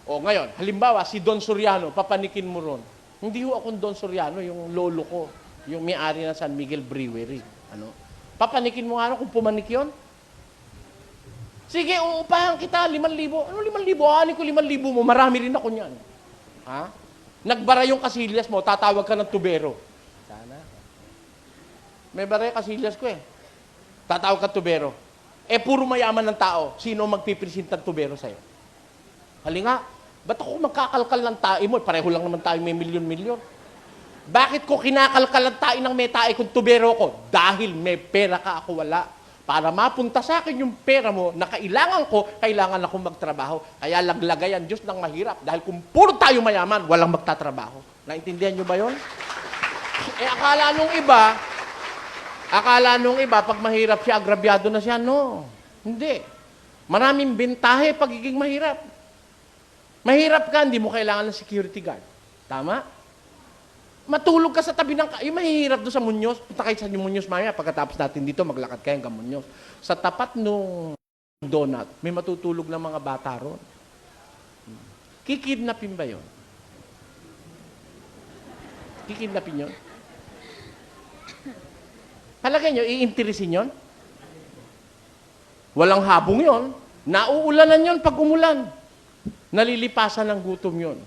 E: Ngayon, halimbawa, si Don Soriano, papanikin mo ron. Hindi ho akong Don Soriano, yung lolo ko, yung may-ari ng San Miguel Brewery. Papanikin mo kung pumanik yun? Sige, uupahan kita, 5,000. Ano 5,000? Ani ko 5,000 mo, marami rin ako niyan. Nagbara yung kasilyas mo, tatawag ka ng tubero. Sana. May bara yung kasilyas ko Tatawag ka tubero. Puro mayaman ng tao. Sino magpipresenta ng tubero sa'yo? Nga, ba't ako magkakalkal ng tae mo? Pareho lang naman tayo may milyon-milyon. Bakit ko kinakalkal ang tae ng may tae kung tubero ko? Dahil may pera ka, ako wala. Para mapunta sa akin yung pera mo na kailangan ako magtrabaho. Kaya laglagay ang Diyos ng mahirap. Dahil kung puro tayo mayaman, walang magtatrabaho. Naintindihan nyo ba yun? Akala nung iba, pag mahirap siya, agrabyado na siya. No, hindi. Maraming bentahe pagiging mahirap. Mahirap ka, hindi mo kailangan ng security guard. Tama? Matulog ka sa tabi ng... Yung mahihirap doon sa Muñoz, punta kayo sa Muñoz maya, pagkatapos natin dito, maglakad kayo hanggang Muñoz. Sa tapat nung donut, may matutulog ng mga bata ron. Kikidnapin ba yun? Kikidnapin yun? Palagay nyo, iinteresin yun? Walang habong yon. Nauulanan yon pag umulan. Nalilipasan ng gutom yon.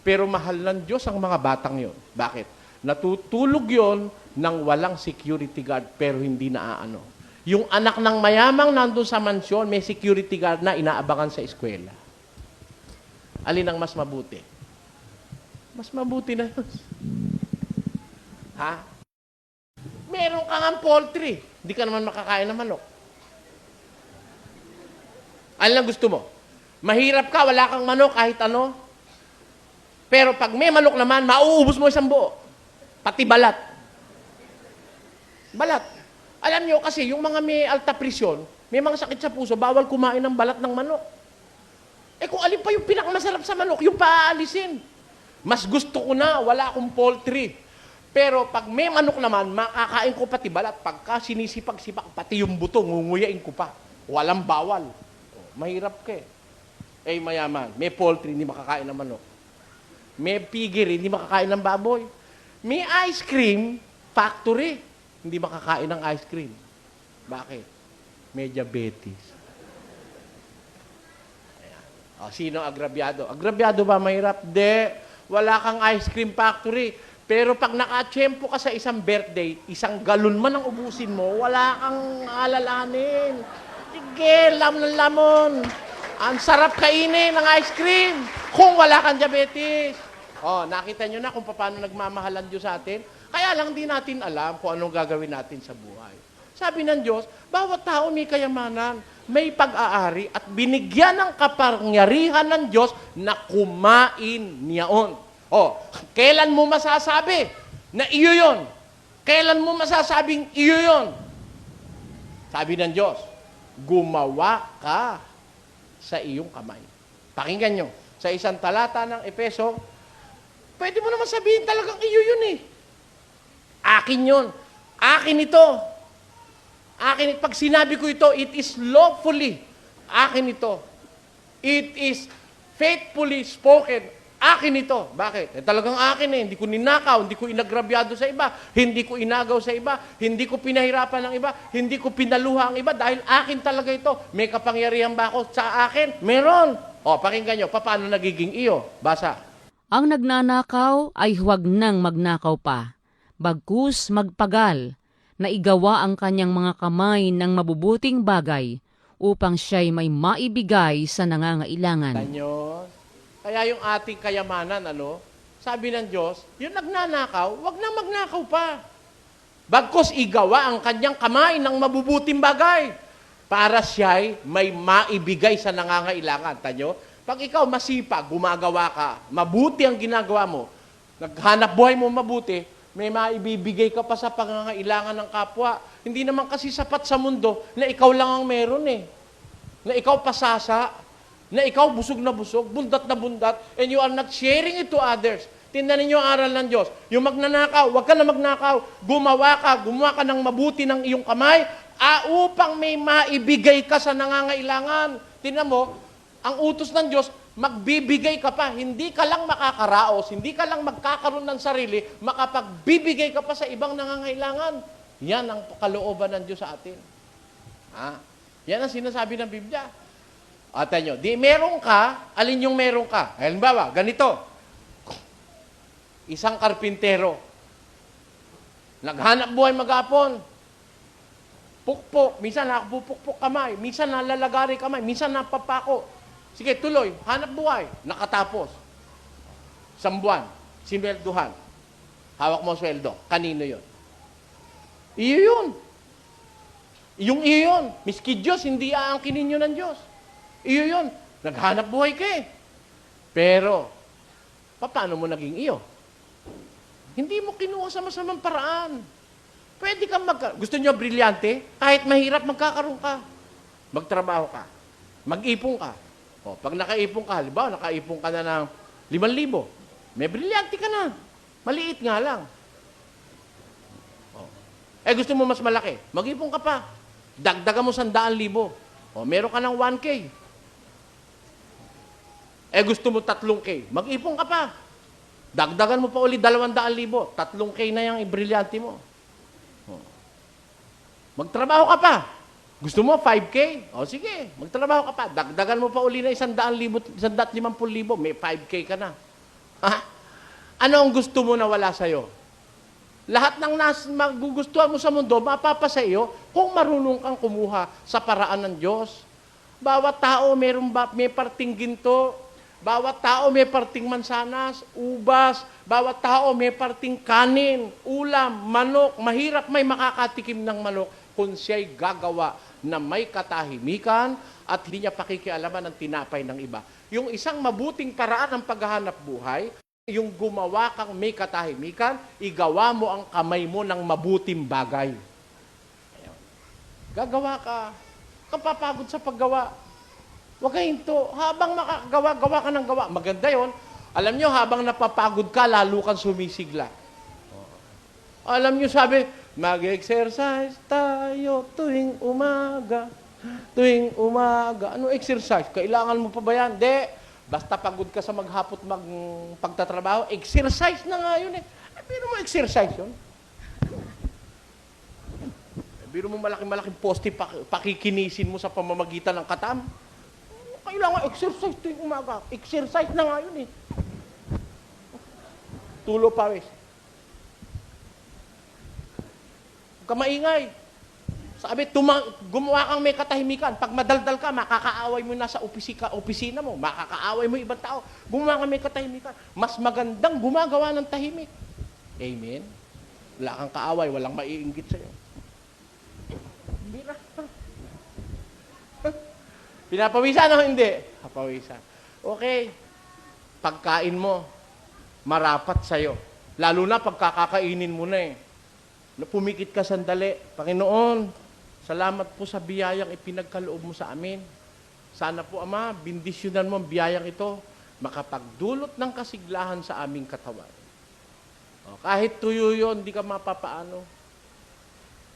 E: Pero mahal ng Diyos ang mga batang yon. Bakit? Natutulog yon nang walang security guard pero hindi naaano. Yung anak ng mayamang nandun sa mansyon, may security guard na inaabangan sa eskwela. Alin ang mas mabuti? Mas mabuti na yun. Ha? Meron kang ang poultry. Hindi ka naman makakain ng manok. Alin ang gusto mo? Mahirap ka, wala kang manok, kahit ano. Pero pag may manok naman, mauubos mo isang buo. Pati balat. Balat. Alam nyo kasi, yung mga may alta presyon, may mga sakit sa puso, bawal kumain ng balat ng manok. Eh kung alin pa yung pinakamasarap sa manok, yung paaalisin. Mas gusto ko na, wala akong poultry. Pero pag may manok naman, makakain ko pati balat. Pagka sinisipag-sipak, pati yung buto, ngunguyain ko pa. Walang bawal. Mahirap ka eh. Eh mayaman, may poultry, hindi makakain ng manok. May piggery, hindi makakain ng baboy. May ice cream factory, hindi makakain ng ice cream. Bakit? May diabetes. Ayan. O, sino agrabyado? Agrabyado ba mahirap? De, wala kang ice cream factory. Pero pag nakatsyempo ka sa isang birthday, isang galon man ang ubusin mo, wala kang alalahanin. Sige, lamon ng lamon. Ang sarap kainin ng ice cream kung wala kang diabetes. Oh, nakita nyo na kung paano nagmamahalan Diyos sa atin. Kaya lang di natin alam kung anong gagawin natin sa buhay. Sabi ng Diyos, bawat tao may kayamanan, may pag-aari at binigyan ng kapangyarihan ng Diyos na kumain niyaon. Oh, kailan mo masasabi na iyo yon? Kailan mo masasabing iyo yon? Sabi ng Diyos, gumawa ka sa iyong kamay. Pakinggan nyo, sa isang talata ng Efeso, pwede mo naman sabihin talagang iyo yun eh. Akin yun. Akin ito. Akin, pag sinabi ko ito, it is lawfully. Akin ito. It is faithfully spoken. Akin ito. Bakit? Talagang akin eh. Hindi ko ninakaw, hindi ko inagrabyado sa iba, hindi ko inagaw sa iba, hindi ko pinahirapan ng iba, hindi ko pinaluha ang iba dahil akin talaga ito. May kapangyarihan ba ako sa akin? Meron. O, pakinggan nyo, paano nagiging iyo? Basa.
F: Ang nagnanakaw ay huwag nang magnakaw pa, bagkus magpagal, na igawa ang kanyang mga kamay ng mabubuting bagay, upang siya'y may maibigay sa nangangailangan.
E: Tanyo, kaya yung ating kayamanan, sabi ng Diyos, yung nagnanakaw, wag na magnakaw pa. Bagkus igawa ang kanyang kamay ng mabubuting bagay, para siya'y may maibigay sa nangangailangan. Tanyo, pag ikaw masipag, gumagawa ka, mabuti ang ginagawa mo, naghanap buhay mo mabuti, may maibibigay ka pa sa pangangailangan ng kapwa. Hindi naman kasi sapat sa mundo na ikaw lang ang meron eh. Na ikaw pasasa, na ikaw busog na busog, bundat na bundat, and you are not sharing it to others. Tingnan ninyo ang aral ng Diyos. Yung magnanakaw, huwag ka na magnakaw. Gumawa ka ng mabuti ng iyong kamay, upang may maibigay ka sa nangangailangan. Tingnan mo, ang utos ng Diyos, magbibigay ka pa. Hindi ka lang makakaraos, hindi ka lang magkakaroon ng sarili, makapagbibigay ka pa sa ibang nangangailangan. Yan ang kalooban ng Diyos sa atin. Yan ang sinasabi ng Biblia. Atan nyo, di meron ka, alin yung meron ka? Halimbawa, ganito. Isang karpintero, naghanap buhay maghapon, pukpok, minsan nakapupukpok kamay, minsan nalalagari kamay, minsan napapako. Sige, tuloy, hanap buhay, nakatapos. 1 buwan, sinwelduhan. Hawak mo sweldo, kanino yon? Iyo yun. Yung iyo yun. Miski Diyos, hindi aangkinin nyo ng Diyos. Iyo yun. Naghanap buhay ka eh. Pero, paano mo naging iyo? Hindi mo kinuha sa masamang paraan. Pwede kang gusto nyo brilyante? Kahit mahirap, magkakaroon ka. Magtrabaho ka. Mag-ipon ka. O, pag nakaipon ka, halimbawa, nakaipon ka na ng 5,000. May brilyante ka na. Maliit nga lang. O. Gusto mo mas malaki. Mag-ipon ka pa. Dagdagan mo 100,000. O, meron ka ng 1K. Gusto mo 3K. Mag-ipon ka pa. Dagdagan mo pa ulit 200,000. 3K na yung brilyante mo. O. Magtrabaho ka pa. Gusto mo 5K? O sige, magtrabaho ka pa. Dagdagan mo pa uli na 150,000, may 5K ka na. Ha? Ano ang gusto mo na wala sa'yo? Lahat ng magugustuhan mo sa mundo, mapapa sa iyo kung marunong kang kumuha sa paraan ng Diyos. Bawat tao may parting ginto, bawat tao may parting mansanas, ubas, bawat tao may parting kanin, ulam, manok. Mahirap may makakatikim ng manok kung siya'y gagawa na may katahimikan at hindi niya pakikialaman ng tinapay ng iba. Yung isang mabuting paraan ng paghahanap buhay, yung gumawa kang may katahimikan, igawa mo ang kamay mo ng mabuting bagay. Ayan. Gagawa ka. Kapapagod sa paggawa. Huwag ka hinto. Habang makagawa, gawa ka ng gawa. Maganda yon. Alam nyo, habang napapagod ka, lalo kang sumisigla. Alam nyo, sabi, mag-exercise tayo tuwing umaga. Tuwing umaga. Ano exercise? Kailangan mo pa ba yan? Hindi. Basta pagod ka sa maghapot pagtatrabaho, exercise na nga yun eh. Biro mo exercise yun. Biro mo malaking poste, pakikinisin mo sa pamamagitan ng katam. Kailangan exercise tuwing umaga. Exercise na nga yun eh. Tulo pawis. Huwag ka maingay. Sabi, gumawa kang may katahimikan. Pag madaldal ka, makakaaway mo na sa opisina mo. Makakaaway mo ibang tao. Gumawa kang may katahimikan. Mas magandang gumagawa ng tahimik. Amen? Wala kang kaaway, walang maiinggit sa'yo. Bira. Pinapawisan o hindi? Papawisan. Okay. Pagkain mo, marapat sa'yo. Lalo na pagkakakainin mo na eh. Pumikit ka sandali. Panginoon, salamat po sa biyayang ipinagkaloob mo sa amin. Sana po, Ama, bindisyonan mo ang biyayang ito, makapagdulot ng kasiglahan sa aming katawan. O, kahit tuyo yun, hindi ka mapapaano.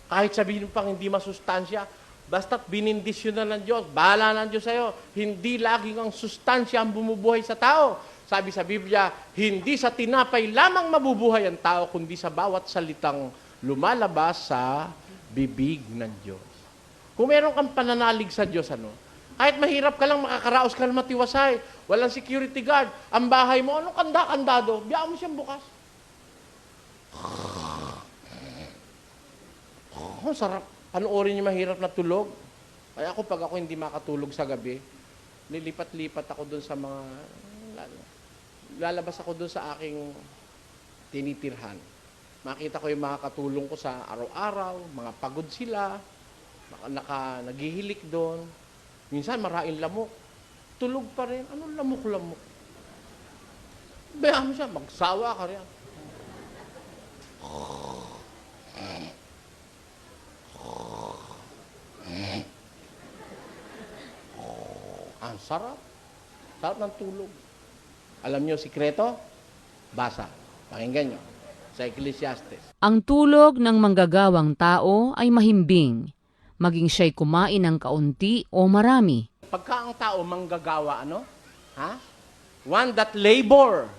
E: Kahit sabihin pang hindi masustansya, basta't binindisyonan ng Diyos, bahala ng Diyos sa'yo. Hindi laging ang sustansya ang bumubuhay sa tao. Sabi sa Biblia, hindi sa tinapay lamang mabubuhay ang tao, kundi sa bawat salitang lumalabas sa bibig ng Diyos. Kung meron kang pananalig sa Diyos, kahit mahirap ka lang, makakaraos ka lang matiwasay, walang security guard, ang bahay mo, anong kanda-kandado, biyaan mo siyang bukas. Oh, sarap. Panoorin niyo mahirap na tulog. Kaya ako, pag ako hindi makatulog sa gabi, lilipat-lipat ako doon sa mga, lalabas ako doon sa aking tinitirhan. Makita ko yung mga katulong ko sa araw-araw, mga pagod sila, naghihilik doon. Minsan maraing lamok. Tulog pa rin. Anong lamok-lamok? Bayaan mo siya, magsawa ka rin. Ang sarap. Sarap ng tulog. Alam niyo, sikreto? Basa. Pakinggan niyo. Sa Ecclesiastes.
F: Ang tulog ng manggagawang tao ay mahimbing, maging siya'y kumain ng kaunti o marami.
E: Pagka ang tao manggagawa, Ha? One that labor.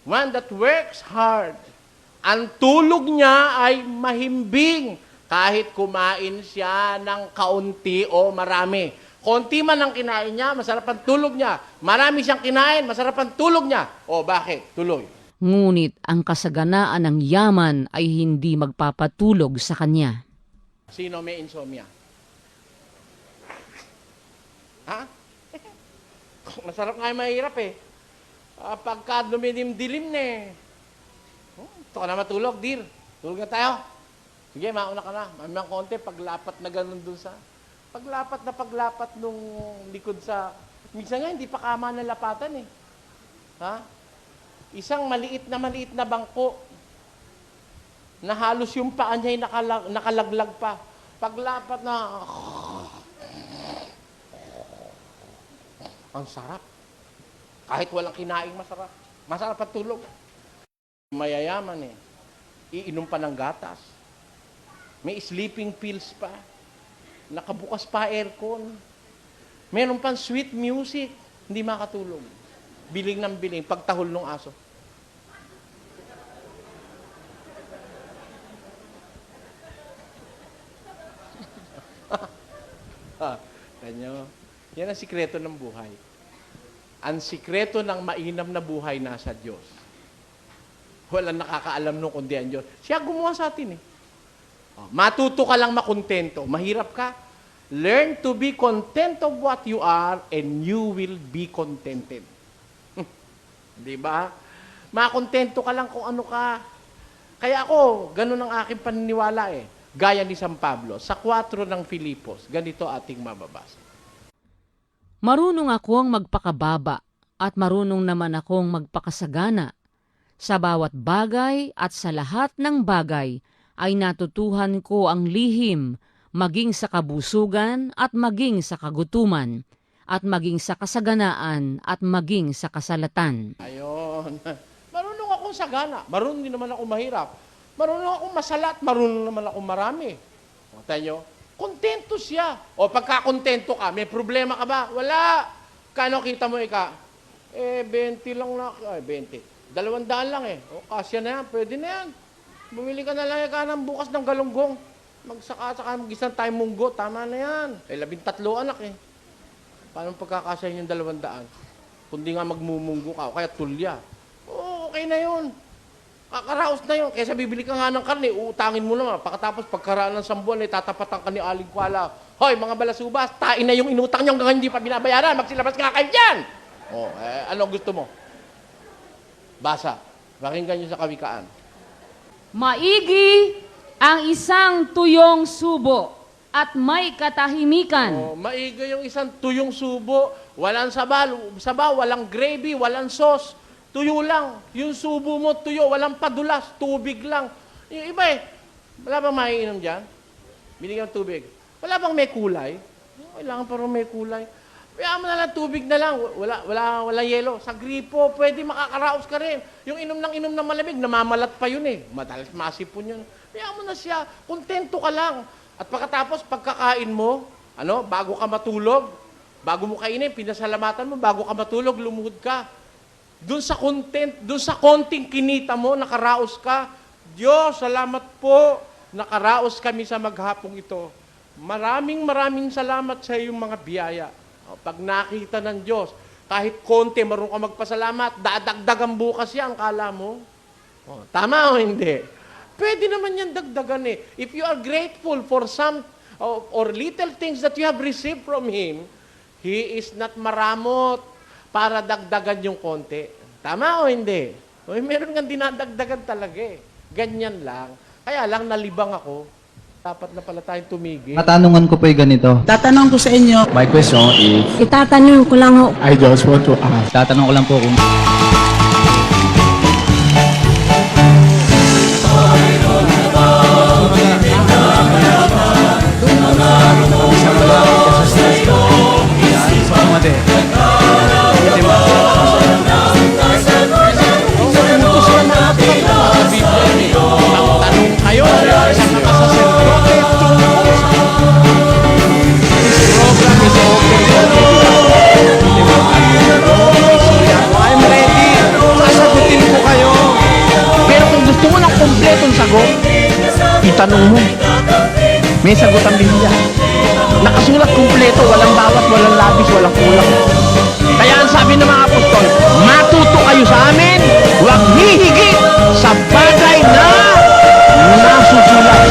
E: One that works hard. Ang tulog niya ay mahimbing kahit kumain siya ng kaunti o marami. Konti man ang kinain niya, masarap ang tulog niya. Marami siyang kinain, masarap ang tulog niya. O bakit? Tuloy.
F: Ngunit ang kasaganaan ng yaman ay hindi magpapatulog sa kanya.
E: Sino may insomnia? Ha? Masarap nga yung mahirap eh. Pagka dumidim-dilim na eh. Ito ka na matulog, dear. Tulog na tayo. Sige, mauna ka na. Mamang konti, paglapat na ganun dun sa... Paglapat nung likod sa... Minsan nga, hindi pa kama na lapatan eh. Ha? Isang maliit na bangko na halos yung paa niya'y nakalaglag pa. Paglapat na... Ang sarap. Kahit walang kinaing masarap. Masarap at tulog. Mayayaman eh. Iinom pa ng gatas. May sleeping pills pa. Nakabukas pa aircon. Meron pang sweet music. Hindi makatulog. Biling ng biling, pagtahol ng aso. Ano? Yan ang sikreto ng buhay. Ang sikreto ng mainam na buhay nasa Diyos. Walang nakakaalam nung kundi ang Diyos. Siya gumawa sa atin eh. Matuto ka lang makontento. Mahirap ka. Learn to be content of what you are and you will be contented. Di ba? Makontento ka lang kung ano ka. Kaya ako, ganun ang aking paniniwala eh. Gaya ni San Pablo, sa 4 ng Filipos, ganito ating mababasa.
F: Marunong akong magpakababa at marunong naman akong magpakasagana. Sa bawat bagay at sa lahat ng bagay ay natutuhan ko ang lihim, maging sa kabusugan at maging sa kagutuman, at maging sa kasaganaan at maging sa kasalatan.
E: Ayon. Marunong akong sagana. Marunong din naman ako mahirap. Marunong akong masalat. Marunong naman ako marami. O, tayo, kontento siya. O pagka-kontento ka, may problema ka ba? Wala. Kano kita mo ika? 20 lang na. Ay, 20. 200 lang eh. O, kasya na yan. Pwede na yan. Bumili ka na lang ka ng bukas ng galunggong. Magsaka-saka mag-isang tayo munggo. Tama na yan. 13 anak eh. Paano pagkakasya yung 200? Kundi nga magmumunggo ka o kaya tulya. Oo, okay na yun. Kakaraos na yun. Kaysa bibili ka nga ng karne, uutangin mo naman. Pagkatapos pagkaraan ng 1 buwan, tatapatan ka ni Aling Kuala. Hoy, mga balasubas, tain na yung inutang nyo hanggang hindi pa binabayaran. Magsilabas nga kayo dyan! O, ano gusto mo? Basa. Pakinggan nyo sa Kawikaan.
F: Maigi ang isang tuyong subo at may katahimikan.
E: Oh, maiga yung isang tuyong subo, walang sabaw, walang gravy, walang sauce. Tuyo lang. Yung subo mo, tuyo, walang padulas, tubig lang. Yung iba eh, wala bang maiinom dyan? Binigyan ng tubig. Wala bang may kulay? Kailangan parang may kulay. Kaya mo na lang, tubig na lang. Wala yelo. Sa gripo, pwede makakaraos ka rin. Yung inom ng malamig, namamalat pa yun eh. Madalas masipon yun. Kaya mo na siya, kontento ka lang. At pagkatapos, pagkakain mo, bago ka matulog, bago mo kainin, pinasalamatan mo, bago ka matulog, lumuhod ka. Doon sa konting kinita mo, nakaraos ka. Diyos, salamat po, nakaraos kami sa maghapong ito. Maraming salamat sa iyong mga biyaya. Pag nakita ng Diyos, kahit konti, marunong ka magpasalamat, dadagdagan bukas yan, kala mo. Tama o hindi? Pwede naman yan dagdagan eh. If you are grateful for some or little things that you have received from Him, He is not maramot para dagdagan yung konti. Tama o hindi? Meron nga dinadagdagan talaga eh. Ganyan lang. Kaya lang nalibang ako. Dapat na pala tayong tumigil.
A: Katanungan ko po ay ganito.
C: Tatanong ko sa inyo. My question is,
B: Itatanong ko lang ho.
C: I just want to ask.
A: Tatanong ko lang po kung
E: Tanong kayo sa mga saserdote tungkol sa program is open for I'm ready. Sasagutin ko kayo. Pero kung gusto mo ng kompletong sagot, itanong mo. May sagot ang Biblia. Nakasulat kompleto, walang bawat, walang labis, walang kulang. Kaya ang sabi ng mga apostol, matuto kayo sa amin, huwag hihigit sa bagay na nasusulat.